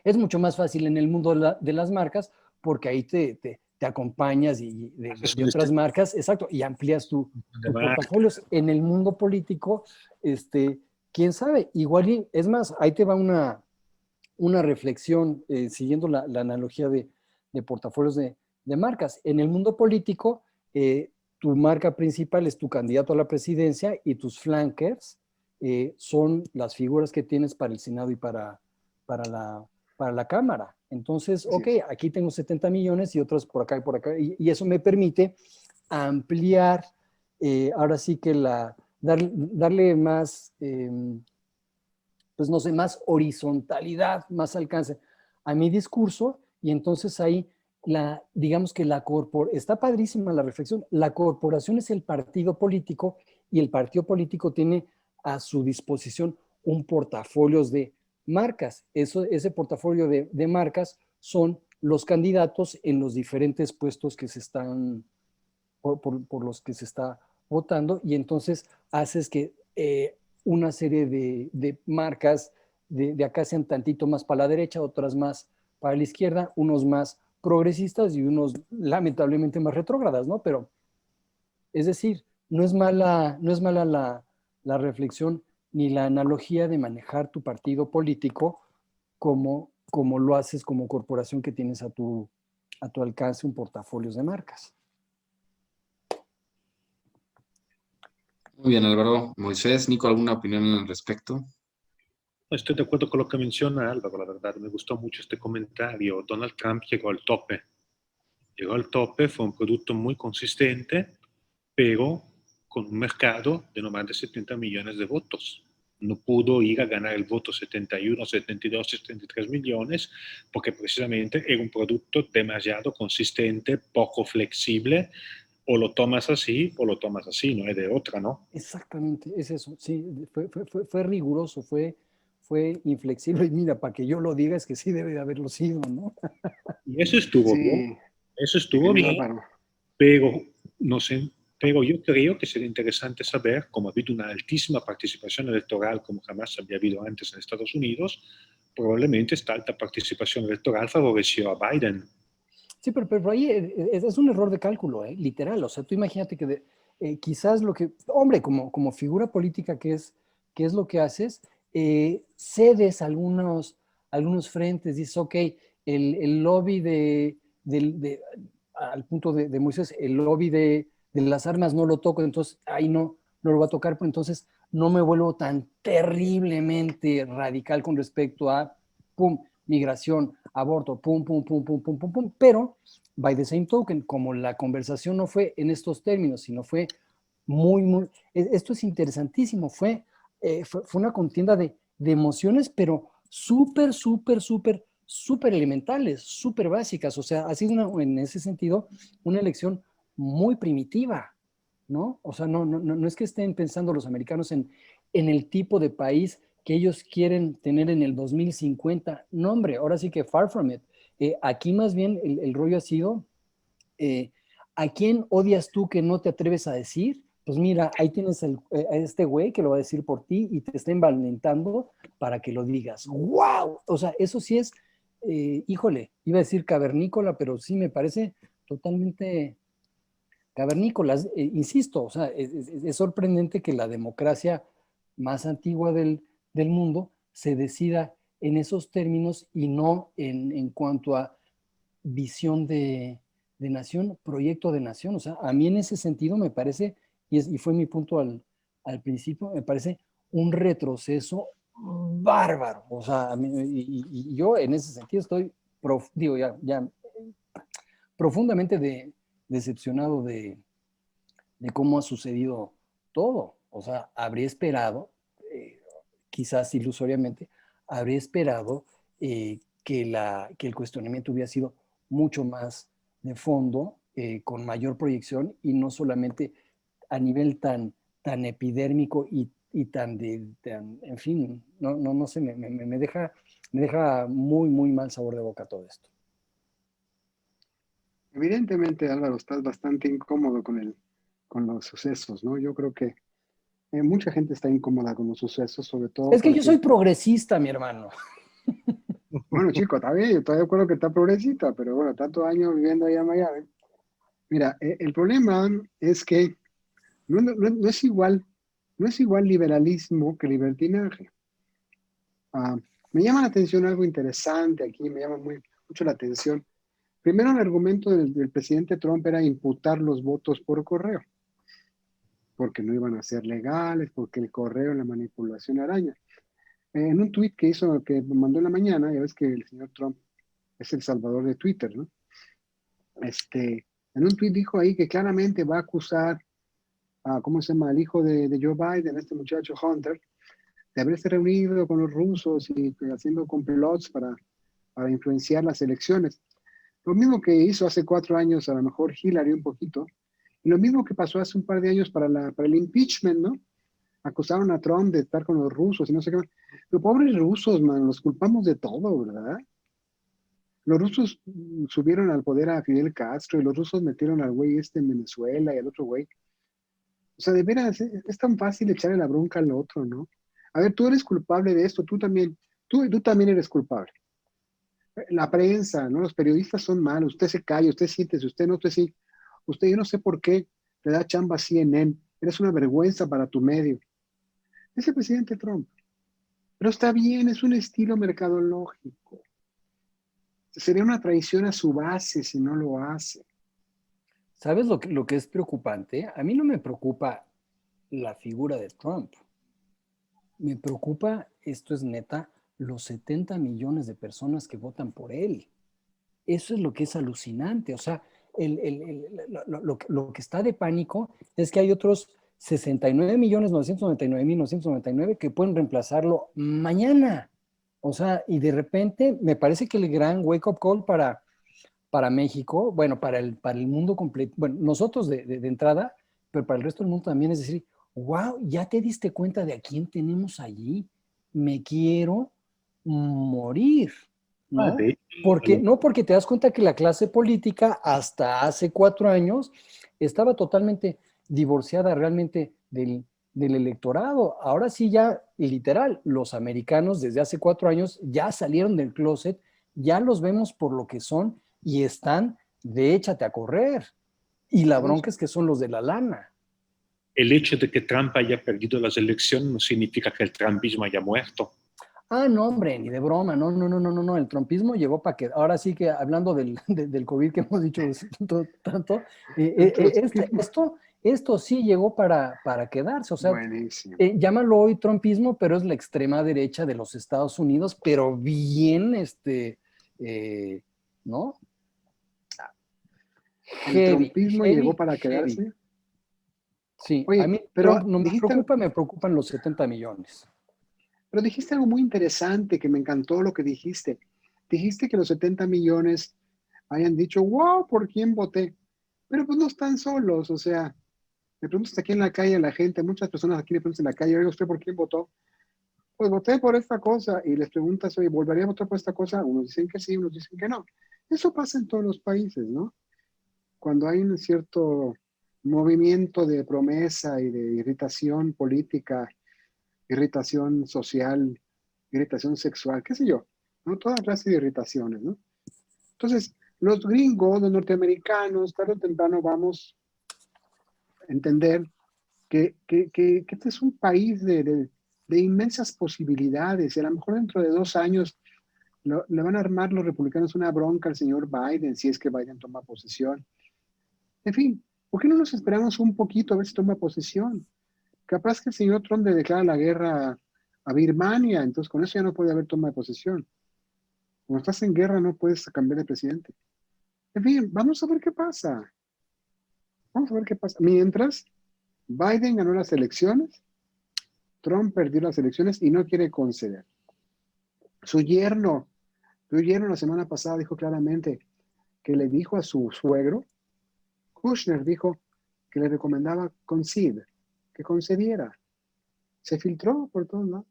S4: Es mucho más fácil en el mundo de las marcas porque ahí te acompañas de otras marcas, exacto, y amplías tu portafolio. En el mundo político, quién sabe, igual, es más, ahí te va una reflexión, siguiendo la analogía de portafolios de marcas. En el mundo político, tu marca principal es tu candidato a la presidencia y tus flankers son las figuras que tienes para el Senado y para la Cámara. Entonces, ok, aquí tengo 70 millones y otros por acá y por acá, y eso me permite ampliar, ahora sí que darle más, pues no sé, más horizontalidad, más alcance a mi discurso, y entonces ahí digamos que está padrísima la reflexión, la corporación es el partido político y el partido político tiene a su disposición un portafolio de marcas. Ese portafolio de marcas son los candidatos en los diferentes puestos que se están, por los que se está votando, y entonces haces que una serie de marcas de acá sean tantito más para la derecha, otras más para la izquierda, unos más progresistas y unos lamentablemente más retrógradas, ¿no? Pero, es decir, no es mala la reflexión ni la analogía de manejar tu partido político como lo haces como corporación que tienes a tu alcance un portafolio de marcas.
S1: Muy bien, Álvaro. Moisés, Nico, ¿alguna opinión al respecto?
S2: Estoy de acuerdo con lo que menciona Álvaro, la verdad. Me gustó mucho este comentario. Donald Trump llegó al tope. Llegó al tope, fue un producto muy consistente, pero con un mercado de no más de 70 millones de votos. No pudo ir a ganar el voto 71, 72, 73 millones, porque precisamente era un producto demasiado consistente, poco flexible. O lo tomas así o lo tomas así, no hay de otra, ¿no?
S4: Exactamente, es eso. Sí, fue riguroso, fue inflexible. Y mira, para que yo lo diga es que sí debe de haberlo sido, ¿no?
S2: Y eso estuvo bien. Eso estuvo bien, pero no sé, pero yo creo que sería interesante saber, como ha habido una altísima participación electoral como jamás había habido antes en Estados Unidos, probablemente esta alta participación electoral favoreció a Biden.
S4: Sí, pero ahí es un error de cálculo, literal. O sea, tú imagínate que quizás hombre, como figura política que es lo que haces, cedes algunos frentes, dices, ok, el lobby al punto de Moisés, el lobby de las armas no lo toco, entonces ahí no lo va a tocar, pues entonces no me vuelvo tan terriblemente radical con respecto a, pum, migración, aborto, pum, pum, pum, pum, pum, pum, pum, pero by the same token, como la conversación no fue en estos términos, sino fue esto es interesantísimo, fue una contienda de emociones, pero súper, súper, súper, súper elementales, súper básicas, o sea, ha sido en ese sentido una elección muy primitiva, ¿no? O sea, no es que estén pensando los americanos en el tipo de país que ellos quieren tener en el 2050. No, hombre, ahora sí que far from it. Aquí más bien el rollo ha sido, ¿a quién odias tú que no te atreves a decir? Pues mira, ahí tienes a este güey que lo va a decir por ti y te está envalentando para que lo digas. ¡Wow! O sea, eso sí es, híjole, iba a decir cavernícola, pero sí me parece totalmente cavernícolas, insisto, o sea, es sorprendente que la democracia más antigua del mundo se decida en esos términos y no en cuanto a visión de nación, proyecto de nación. O sea, a mí en ese sentido me parece, y fue mi punto al principio, me parece un retroceso bárbaro. O sea, y yo en ese sentido estoy, digo, ya profundamente decepcionado de cómo ha sucedido todo. O sea, habría esperado, quizás ilusoriamente, habría esperado que el cuestionamiento hubiera sido mucho más de fondo, con mayor proyección y no solamente a nivel tan epidérmico y tan en fin, no sé, me deja muy, muy mal sabor de boca todo esto.
S3: Evidentemente, Álvaro, estás bastante incómodo con los sucesos, ¿no? Yo creo que mucha gente está incómoda con los sucesos, sobre todo
S4: Es que yo soy
S3: porque,
S4: progresista, mi hermano.
S3: bueno, chico, está bien, yo estoy de acuerdo que está progresista, pero bueno, tantos años viviendo allá en Miami. Mira, el problema es que no es igual, no es igual liberalismo que libertinaje. Ah, me llama la atención algo interesante aquí, me llama mucho la atención. Primero, el argumento del presidente Trump era imputar los votos por correo, porque no iban a ser legales, porque el correo, la manipulación araña. En un tuit que mandó en la mañana, ya ves que el señor Trump es el salvador de Twitter, ¿no? En un tuit dijo ahí que claramente va a acusar a, ¿cómo se llama?, al hijo de Joe Biden, este muchacho Hunter, de haberse reunido con los rusos y haciendo complots para influenciar las elecciones. Lo mismo que hizo hace 4 años, a lo mejor Hillary un poquito, y lo mismo que pasó hace un par de años para el impeachment, ¿no? Acusaron a Trump de estar con los rusos y no sé qué más. Pero pobres rusos, man, los culpamos de todo, ¿verdad? Los rusos subieron al poder a Fidel Castro y los rusos metieron al güey en Venezuela y al otro güey. O sea, de veras, es tan fácil echarle la bronca al otro, ¿no? A ver, tú eres culpable de esto, tú también eres culpable. La prensa, ¿no? Los periodistas son malos, usted se calla, usted siéntese, usted no, usted sí. Usted, yo no sé por qué le da chamba a CNN, eres una vergüenza para tu medio. Es el presidente Trump. Pero está bien, es un estilo mercadológico. Sería una traición a su base si no lo hace.
S4: ¿Sabes lo que es preocupante? A mí no me preocupa la figura de Trump. Me preocupa, esto es neta, los 70 millones de personas que votan por él. Eso es lo que es alucinante. O sea, lo que está de pánico es que hay otros 69.999.999 que pueden reemplazarlo mañana. O sea, y de repente me parece que el gran wake-up call para México, bueno, para el mundo completo, bueno, nosotros de entrada, pero para el resto del mundo también, es decir, wow, ya te diste cuenta de a quién tenemos allí, me quiero morir, ¿no? Porque te das cuenta que la clase política hasta hace 4 años estaba totalmente divorciada realmente del electorado. Ahora sí ya, literal, los americanos desde hace 4 años ya salieron del closet, ya los vemos por lo que son y están de échate a correr. Y la bronca es que son los de la lana.
S2: el hecho de que Trump haya perdido las elecciones no significa que el trumpismo haya muerto.
S4: Ah, no, hombre, ni de broma, no, el trumpismo llegó para que, ahora sí que hablando del COVID que hemos dicho tanto, esto sí llegó para quedarse, o sea,
S3: Buenísimo.
S4: llámalo hoy trumpismo, pero es la extrema derecha de los Estados Unidos, pero bien, ¿no?
S3: El
S4: Heavy,
S3: trumpismo llegó
S4: heavy,
S3: para
S4: heavy.
S3: quedarse.
S4: Sí, a
S3: Oye,
S4: mí
S3: pero
S4: Trump no me preocupan los 70 millones.
S3: pero dijiste algo muy interesante que me encantó lo que dijiste. Dijiste que los 70 millones hayan dicho, wow, ¿por quién voté? Pero pues no están solos, o sea, le preguntas aquí en la calle a la gente, muchas personas aquí le preguntan en la calle, oiga, ¿usted por quién votó? Pues voté por esta cosa, y les preguntas, oye, ¿volvería a votar por esta cosa? Unos dicen que sí, unos dicen que no. Eso pasa en todos los países, ¿no? Cuando hay un cierto movimiento de promesa y de irritación política, irritación social, irritación sexual, qué sé yo, ¿no? Toda clase de irritaciones, ¿no? Entonces, los gringos, los norteamericanos, tarde o temprano vamos a entender que este es un país de inmensas posibilidades. Y a lo mejor dentro de 2 años le van a armar los republicanos una bronca al señor Biden, si es que Biden toma posesión. En fin, ¿por qué no nos esperamos un poquito a ver si toma posesión? Capaz que el señor Trump le declara la guerra a Birmania, entonces con eso ya no puede haber toma de posesión. Cuando estás en guerra no puedes cambiar de presidente. En fin, vamos a ver qué pasa. Vamos a ver qué pasa. Mientras, Biden ganó las elecciones, Trump perdió las elecciones y no quiere conceder. Su yerno la semana pasada dijo claramente que le dijo a su suegro, Kushner dijo que le recomendaba concede, que concediera. Se filtró por todos lados.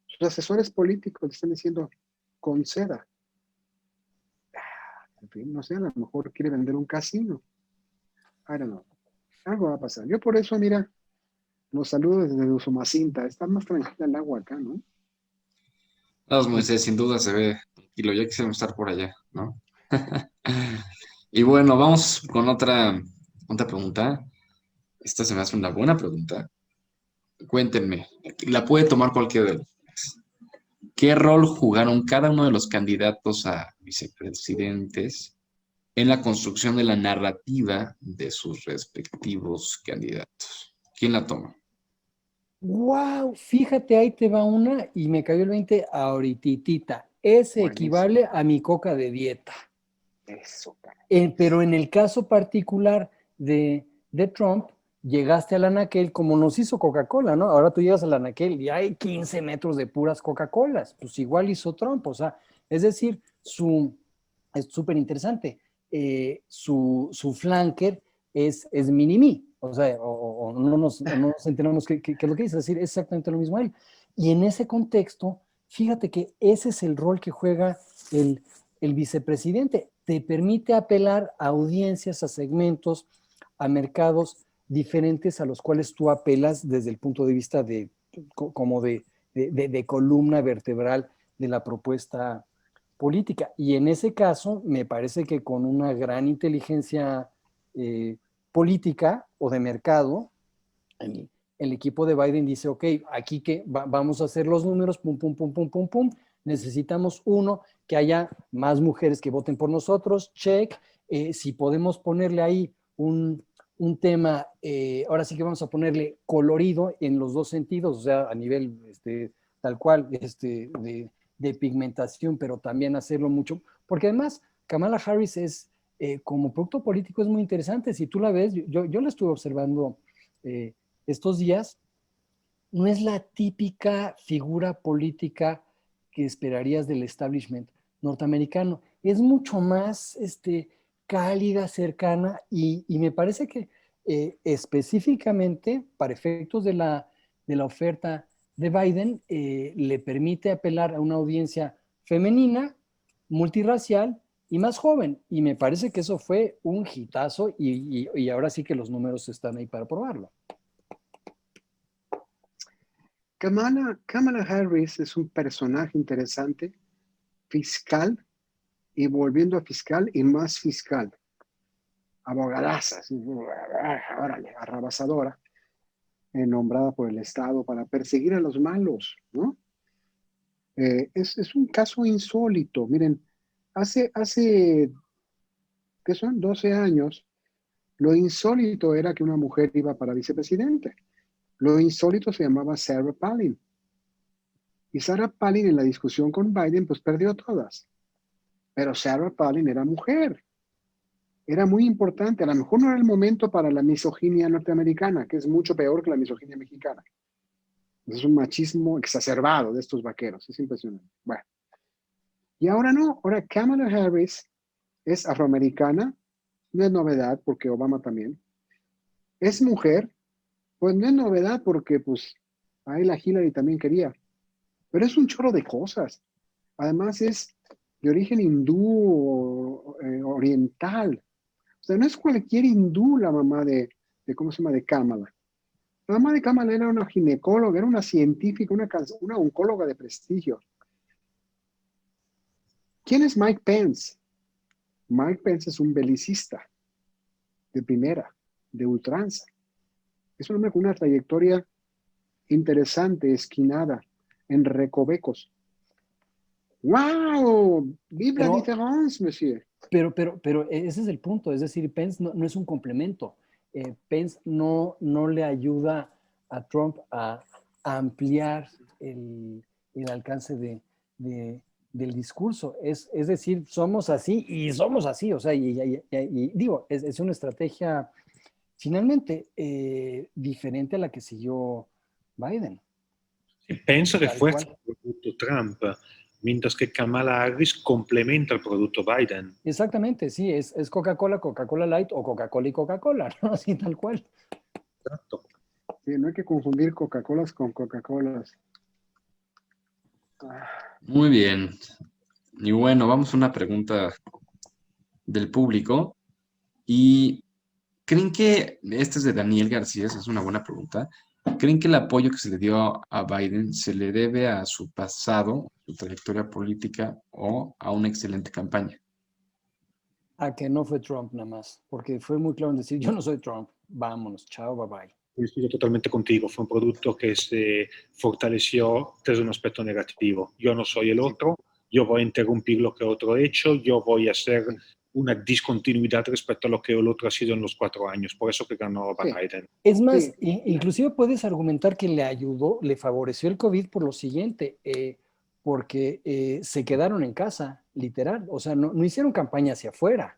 S3: Sus asesores políticos le están diciendo, conceda. En fin, no sé, a lo mejor quiere vender un casino. I don't know. Algo va a pasar. Yo por eso, mira, los saludos desde Usumacinta. Está más tranquila el agua acá, ¿no?
S1: Vamos, Moisés, sin duda se ve tranquilo, ya quisiéramos estar por allá, ¿no? Y bueno, vamos con otra pregunta. Esta se me hace una buena pregunta. Cuéntenme, la puede tomar cualquiera de los. ¿Qué rol jugaron cada uno de los candidatos a vicepresidentes en la construcción de la narrativa de sus respectivos candidatos? ¿Quién la toma?
S4: Wow, fíjate, ahí te va una y me cayó el 20 ahorititita. Ese
S3: Buenísimo.
S4: equivale a mi coca de dieta.
S3: Eso, cara.
S4: Pero en el caso particular de Trump, llegaste al anaquel como nos hizo Coca-Cola, ¿no? Ahora tú llegas al anaquel y hay 15 metros de puras Coca-Colas. Pues igual hizo Trump, o sea, es decir, es súper interesante. Su flanker es mini-me, o sea, o no nos enteramos qué es lo que dice, es decir, es exactamente lo mismo él. Y en ese contexto, fíjate que ese es el rol que juega el vicepresidente. Te permite apelar a audiencias, a segmentos, a mercados diferentes a los cuales tú apelas desde el punto de vista como de columna vertebral de la propuesta política. Y en ese caso, me parece que con una gran inteligencia política o de mercado, el equipo de Biden dice, ok, aquí que vamos a hacer los números, pum, pum, pum, pum, pum, pum, necesitamos que haya más mujeres que voten por nosotros, check, si podemos ponerle ahí un tema, ahora sí que vamos a ponerle colorido en los dos sentidos, o sea, a nivel tal cual de pigmentación, pero también hacerlo mucho, porque además Kamala Harris como producto político es muy interesante, si tú la ves, yo la estuve observando estos días, no es la típica figura política que esperarías del establishment norteamericano. Es mucho más cálida, cercana y me parece que específicamente para efectos de la oferta de Biden le permite apelar a una audiencia femenina, multirracial y más joven. Y me parece que eso fue un hitazo y ahora sí que los números están ahí para probarlo.
S3: Kamala Harris es un personaje interesante, fiscal, y volviendo a fiscal y más fiscal. Abogadaza, órale, arrabasadora. nombrada por el Estado para perseguir a los malos, ¿no? Es un caso insólito. Miren, hace, ¿qué son? 12 años, lo insólito era que una mujer iba para vicepresidente. Lo insólito se llamaba Sarah Palin. Y Sarah Palin en la discusión con Biden, pues perdió todas. Pero Sarah Palin era mujer. Era muy importante. A lo mejor no era el momento para la misoginia norteamericana, que es mucho peor que la misoginia mexicana. Es un machismo exacerbado de estos vaqueros. Es impresionante. Bueno. Y ahora no. Ahora Kamala Harris es afroamericana. No es novedad porque Obama también. Es mujer. Pues no es novedad porque pues ahí la Hillary también quería. Pero es un chorro de cosas. Además es de origen hindú oriental. O sea, no es cualquier hindú la mamá de ¿cómo se llama? De Kamala. La mamá de Kamala era una ginecóloga, era una científica, una oncóloga de prestigio. ¿Quién es Mike Pence? Mike Pence es un belicista de primera, de ultranza. Es un hombre con una trayectoria interesante, esquinada, en recovecos. ¡Wow! ¡Vive la différence, monsieur!
S4: Pero ese es el punto, es decir, Pence no es un complemento. Pence no le ayuda a Trump a ampliar el alcance del discurso. Es decir, somos así y somos así. O sea, y digo, es una estrategia finalmente diferente a la que siguió Biden.
S2: Pence refuerza el producto Trump, mientras que Kamala Harris complementa el producto Biden.
S4: Exactamente, sí, es Coca-Cola, Coca-Cola Light o Coca-Cola y Coca-Cola, ¿no? Así tal cual.
S2: Exacto.
S3: Sí, no hay que confundir Coca-Colas con Coca-Colas.
S1: Muy bien. Y bueno, vamos a una pregunta del público. ¿Y creen que, esta es de Daniel García, esa es una buena pregunta, creen que el apoyo que se le dio a Biden se le debe a su pasado, su trayectoria política o a una excelente campaña?
S4: A que no fue Trump nada más, porque fue muy claro en decir, yo no soy Trump, vámonos, chao, bye bye.
S2: Coincido totalmente contigo, fue un producto que se fortaleció desde un aspecto negativo. Yo no soy el otro, yo voy a interrumpir lo que otro ha hecho, yo voy a hacer una discontinuidad respecto a lo que el otro ha sido en los 4 años. Por eso que ganó Biden.
S4: Es más, inclusive puedes argumentar que le ayudó, le favoreció el COVID por lo siguiente, porque se quedaron en casa, literal. O sea, no hicieron campaña hacia afuera.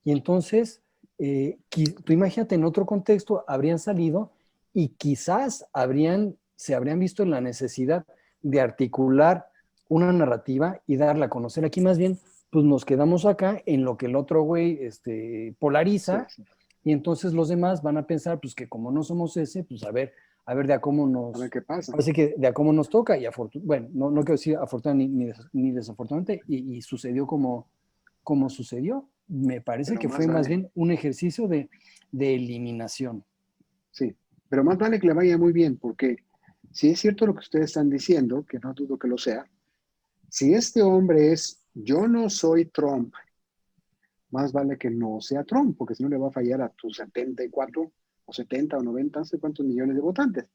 S4: Y entonces, tú imagínate, en otro contexto habrían salido y quizás se habrían visto en la necesidad de articular una narrativa y darla a conocer. Aquí más bien, pues nos quedamos acá en lo que el otro güey polariza, y entonces los demás van a pensar, pues que como no somos ese, pues a ver de a cómo nos...
S3: A ver qué pasa.
S4: Así que de a cómo nos toca, y bueno, no quiero decir afortunadamente ni desafortunadamente, y sucedió como sucedió. Me parece que fue más bien un ejercicio de eliminación.
S3: Sí, pero más vale que le vaya muy bien, porque si es cierto lo que ustedes están diciendo, que no dudo que lo sea, si este hombre es, yo no soy Trump, más vale que no sea Trump, porque si no le va a fallar a tus 74 o 70 o 90, no sé cuántos millones de votantes.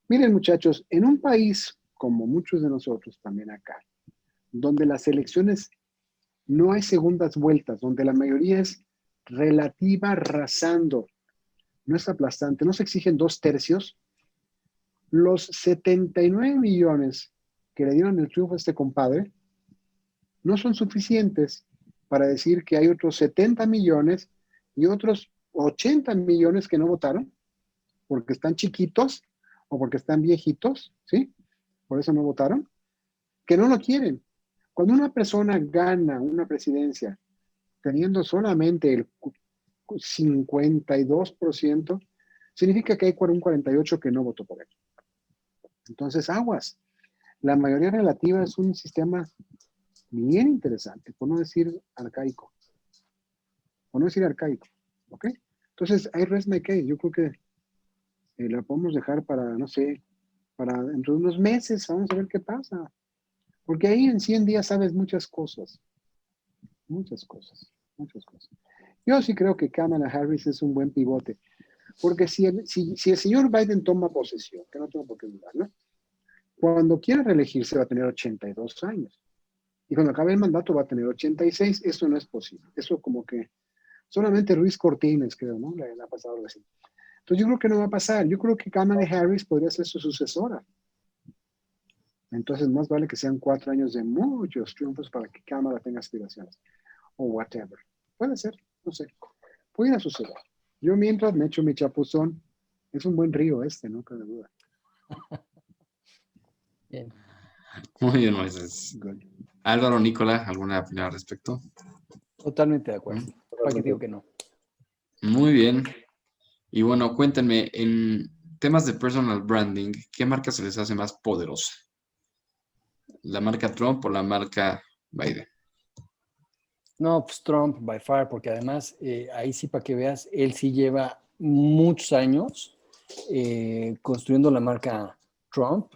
S3: Miren, muchachos, en un país como muchos de nosotros también acá, donde las elecciones no hay segundas vueltas, donde la mayoría es relativa, arrasando, no es aplastante, no se exigen 2/3, los 79 millones que le dieron el triunfo a este compadre no son suficientes para decir que hay otros 70 millones y otros 80 millones que no votaron porque están chiquitos o porque están viejitos, ¿sí? Por eso no votaron, que no lo quieren. Cuando una persona gana una presidencia teniendo solamente el 52%, significa que hay un 48% que no votó por él. Entonces, aguas. La mayoría relativa es un sistema bien interesante, por no decir arcaico. ¿Ok? Entonces, I rest my case. Yo creo que la podemos dejar para, no sé, para dentro de unos meses, vamos a ver qué pasa. Porque ahí en 100 días sabes muchas cosas. Muchas cosas. Yo sí creo que Kamala Harris es un buen pivote. Porque si el señor Biden toma posesión, que no tengo por qué dudar, ¿no? Cuando quiera reelegirse va a tener 82 años. Y cuando acabe el mandato va a tener 86. Eso no es posible. Eso como que solamente Ruiz Cortines, creo, ¿no? Le ha pasado algo así. Entonces yo creo que no va a pasar. Yo creo que Kamala Harris podría ser su sucesora. Entonces más vale que sean 4 años de muchos triunfos para que Kamala tenga aspiraciones. O whatever. Puede ser, no sé. Pudiera suceder. Yo mientras me echo mi chapuzón. Es un buen río este, ¿no? Cada duda.
S4: Bien.
S1: Muy bien, Moisés.
S3: Good.
S1: Álvaro, Nicola, ¿alguna opinión al respecto?
S4: Totalmente de acuerdo.
S1: ¿Mm?
S4: ¿Para qué digo que no?
S1: Muy bien. Y bueno, cuéntenme, en temas de personal branding, ¿qué marca se les hace más poderosa? ¿La marca Trump o la marca Biden?
S4: No, pues Trump, by far, porque además, ahí sí para que veas, él sí lleva muchos años construyendo la marca Trump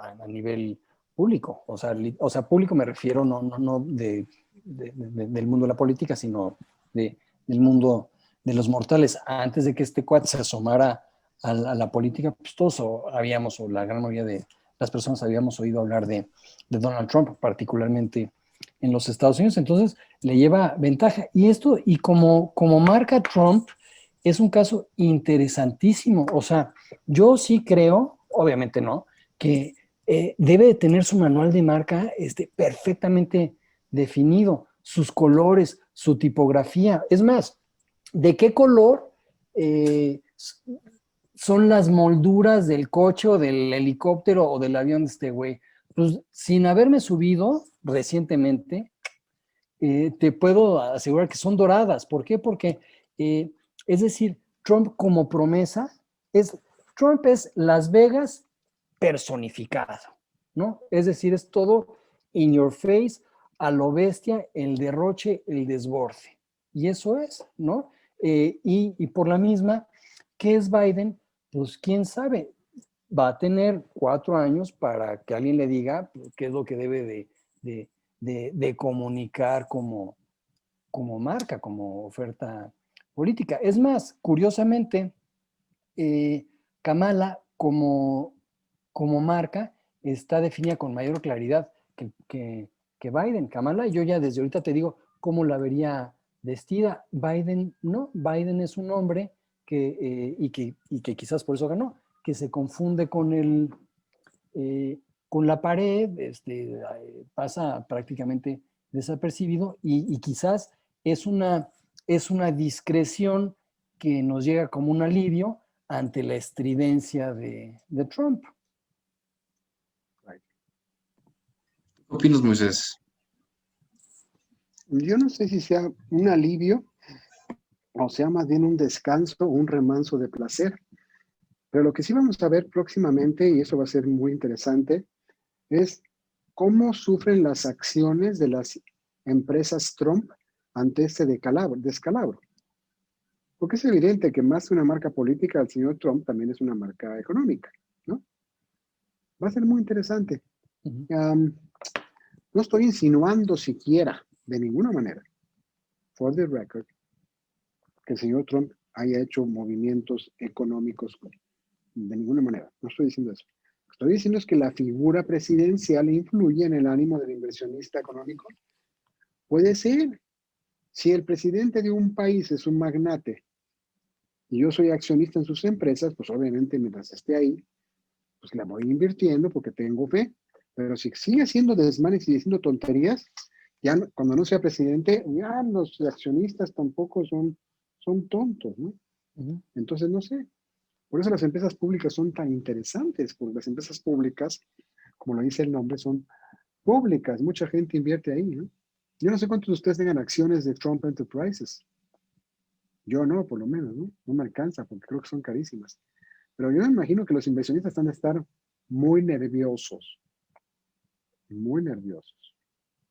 S4: a nivel público. O sea, público me refiero no del mundo de la política, sino del mundo de los mortales. Antes de que este cuate se asomara a la política, pues todos habíamos, o la gran mayoría de las personas habíamos oído hablar de Donald Trump, particularmente en los Estados Unidos. Entonces le lleva ventaja. Y esto, y como marca Trump, es un caso interesantísimo. O sea, yo sí creo, obviamente no, que debe de tener su manual de marca perfectamente definido, sus colores, su tipografía. Es más, ¿de qué color son las molduras del coche o del helicóptero o del avión de este güey? Pues sin haberme subido recientemente, te puedo asegurar que son doradas. ¿Por qué? Porque, es decir, Trump como promesa, Trump es Las Vegas personificado, ¿no? Es decir, es todo in your face, a lo bestia, el derroche, el desborde. Y eso es, ¿no? Y por la misma, ¿qué es Biden? Pues quién sabe, va a tener 4 años para que alguien le diga qué es lo que debe de comunicar como marca, como oferta política. Es más, curiosamente, Kamala como marca está definida con mayor claridad que Biden. Kamala, yo ya desde ahorita te digo cómo la vería vestida. Biden no, Biden es un hombre y que quizás por eso ganó, que se confunde con la pared, pasa prácticamente desapercibido y quizás es una discreción que nos llega como un alivio ante la estridencia de Trump.
S1: ¿Qué opinas, Moisés?
S3: Yo no sé si sea un alivio o sea más bien un descanso, un remanso de placer. Pero lo que sí vamos a ver próximamente, y eso va a ser muy interesante, es cómo sufren las acciones de las empresas Trump ante este descalabro. Porque es evidente que más que una marca política, el señor Trump también es una marca económica, ¿no? Va a ser muy interesante. No estoy insinuando siquiera, de ninguna manera, for the record, que el señor Trump haya hecho movimientos económicos de ninguna manera. No estoy diciendo eso. Lo que estoy diciendo es que la figura presidencial influye en el ánimo del inversionista económico. Puede ser. Si el presidente de un país es un magnate y yo soy accionista en sus empresas, pues obviamente mientras esté ahí, pues la voy invirtiendo porque tengo fe. Pero si sigue haciendo desmanes y diciendo tonterías, ya cuando no sea presidente, ya los accionistas tampoco son tontos, ¿no? Entonces, no sé. Por eso las empresas públicas son tan interesantes, porque las empresas públicas, como lo dice el nombre, son públicas. Mucha gente invierte ahí, ¿no? Yo no sé cuántos de ustedes tengan acciones de Trump Enterprises. Yo no, por lo menos, ¿no? No me alcanza porque creo que son carísimas. Pero yo me imagino que los inversionistas están a estar muy nerviosos. Muy nerviosos.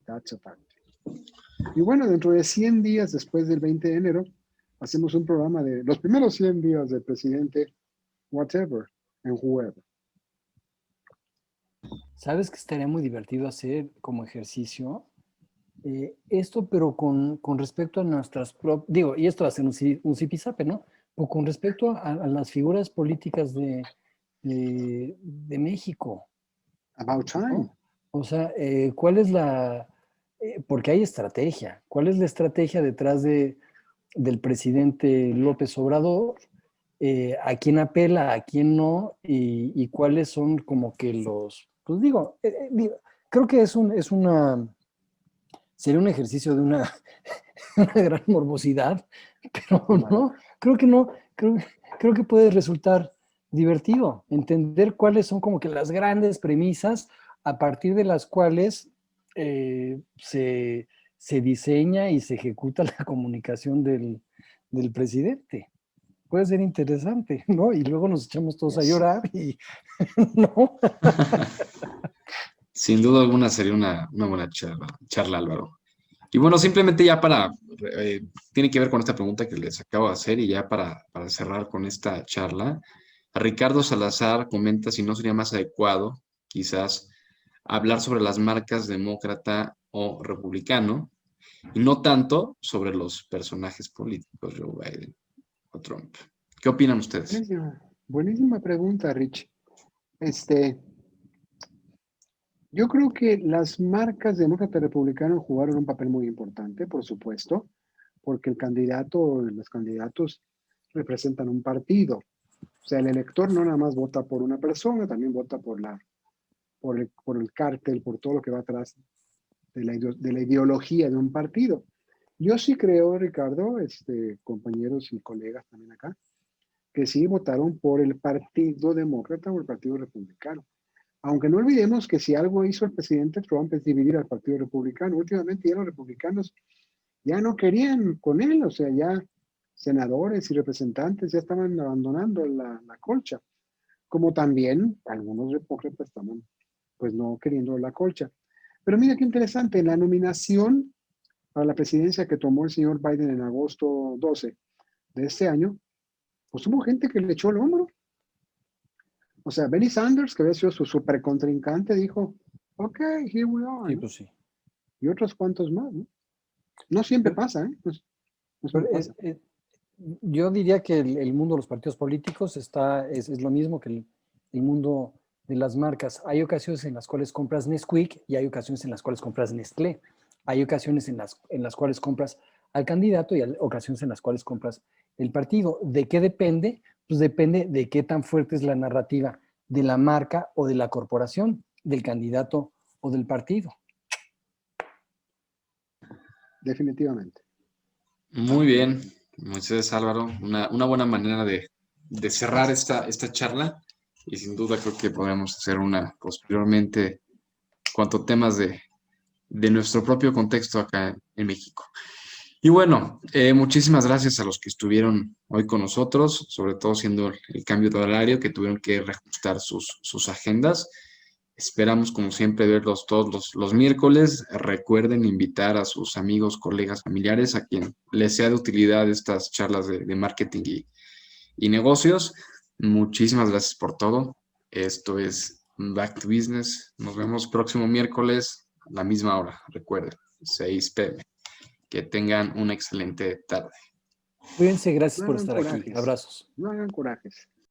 S3: That's a fact. Y bueno, dentro de 100 días después del 20 de enero, hacemos un programa de los primeros 100 días del presidente whatever and whoever.
S4: ¿Sabes que estaría muy divertido hacer como ejercicio? Esto, pero con respecto a nuestras propias, digo, y esto va a ser un zipizape, ¿no? O con respecto a las figuras políticas de México,
S3: About time.
S4: ¿no? O sea, ¿cuál es porque hay estrategia, ¿cuál es la estrategia detrás del presidente López Obrador? ¿A quién apela, a quién no? Y cuáles son como que pues digo, creo que sería un ejercicio de una gran morbosidad, pero no, creo que puede resultar divertido entender cuáles son como que las grandes premisas a partir de las cuales se diseña y se ejecuta la comunicación del presidente. Puede ser interesante, ¿no? Y luego nos echamos todos a llorar y no.
S1: Sin duda alguna sería una buena charla, Álvaro. Y bueno, simplemente ya tiene que ver con esta pregunta que les acabo de hacer y ya para cerrar con esta charla, Ricardo Salazar comenta si no sería más adecuado quizás hablar sobre las marcas demócrata o republicano y no tanto sobre los personajes políticos, Joe Biden o Trump. ¿Qué opinan ustedes?
S3: Buenísima pregunta, Rich. Yo creo que las marcas demócrata y republicano jugaron un papel muy importante, por supuesto, porque los candidatos representan un partido. O sea, el elector no nada más vota por una persona, también vota por el cártel, por todo lo que va atrás de la ideología de un partido. Yo sí creo, Ricardo, compañeros y colegas también acá, que sí votaron por el Partido Demócrata o el Partido Republicano. Aunque no olvidemos que si algo hizo el presidente Trump es dividir al Partido Republicano. Últimamente ya los republicanos ya no querían con él, o sea, ya senadores y representantes ya estaban abandonando la colcha, como también algunos demócratas estaban pues no queriendo la colcha. Pero mira qué interesante, en la nominación para la presidencia que tomó el señor Biden en agosto 12 de este año, pues hubo gente que le echó el hombro. O sea, Bernie Sanders, que había sido su super contrincante, dijo, ok, here we are.
S4: Sí,
S3: ¿no?
S4: pues sí.
S3: Y otros cuantos más, ¿no? No siempre pasa, ¿eh? No siempre pasa.
S4: Yo diría que el mundo de los partidos políticos es lo mismo que el mundo de las marcas. Hay ocasiones en las cuales compras Nesquik y hay ocasiones en las cuales compras Nestlé. Hay ocasiones en las cuales compras al candidato y hay ocasiones en las cuales compras el partido. ¿De qué depende? Pues depende de qué tan fuerte es la narrativa de la marca o de la corporación, del candidato o del partido.
S3: Definitivamente.
S1: Muy bien, Moisés, Álvaro, una buena manera de cerrar esta charla y sin duda creo que podemos hacer una posteriormente cuanto temas de nuestro propio contexto acá en México. Y bueno, muchísimas gracias a los que estuvieron hoy con nosotros, sobre todo siendo el cambio de horario, que tuvieron que reajustar sus agendas. Esperamos, como siempre, verlos todos los miércoles. Recuerden invitar a sus amigos, colegas, familiares, a quien les sea de utilidad estas charlas de marketing y negocios. Muchísimas gracias por todo. Esto es Back to Business. Nos vemos próximo miércoles a la misma hora. Recuerden, 6 p.m. Que tengan una excelente tarde.
S4: Cuídense, gracias
S3: No
S4: por
S3: hagan
S4: estar aquí.
S3: corajes.
S4: Abrazos.
S3: No hagan corajes.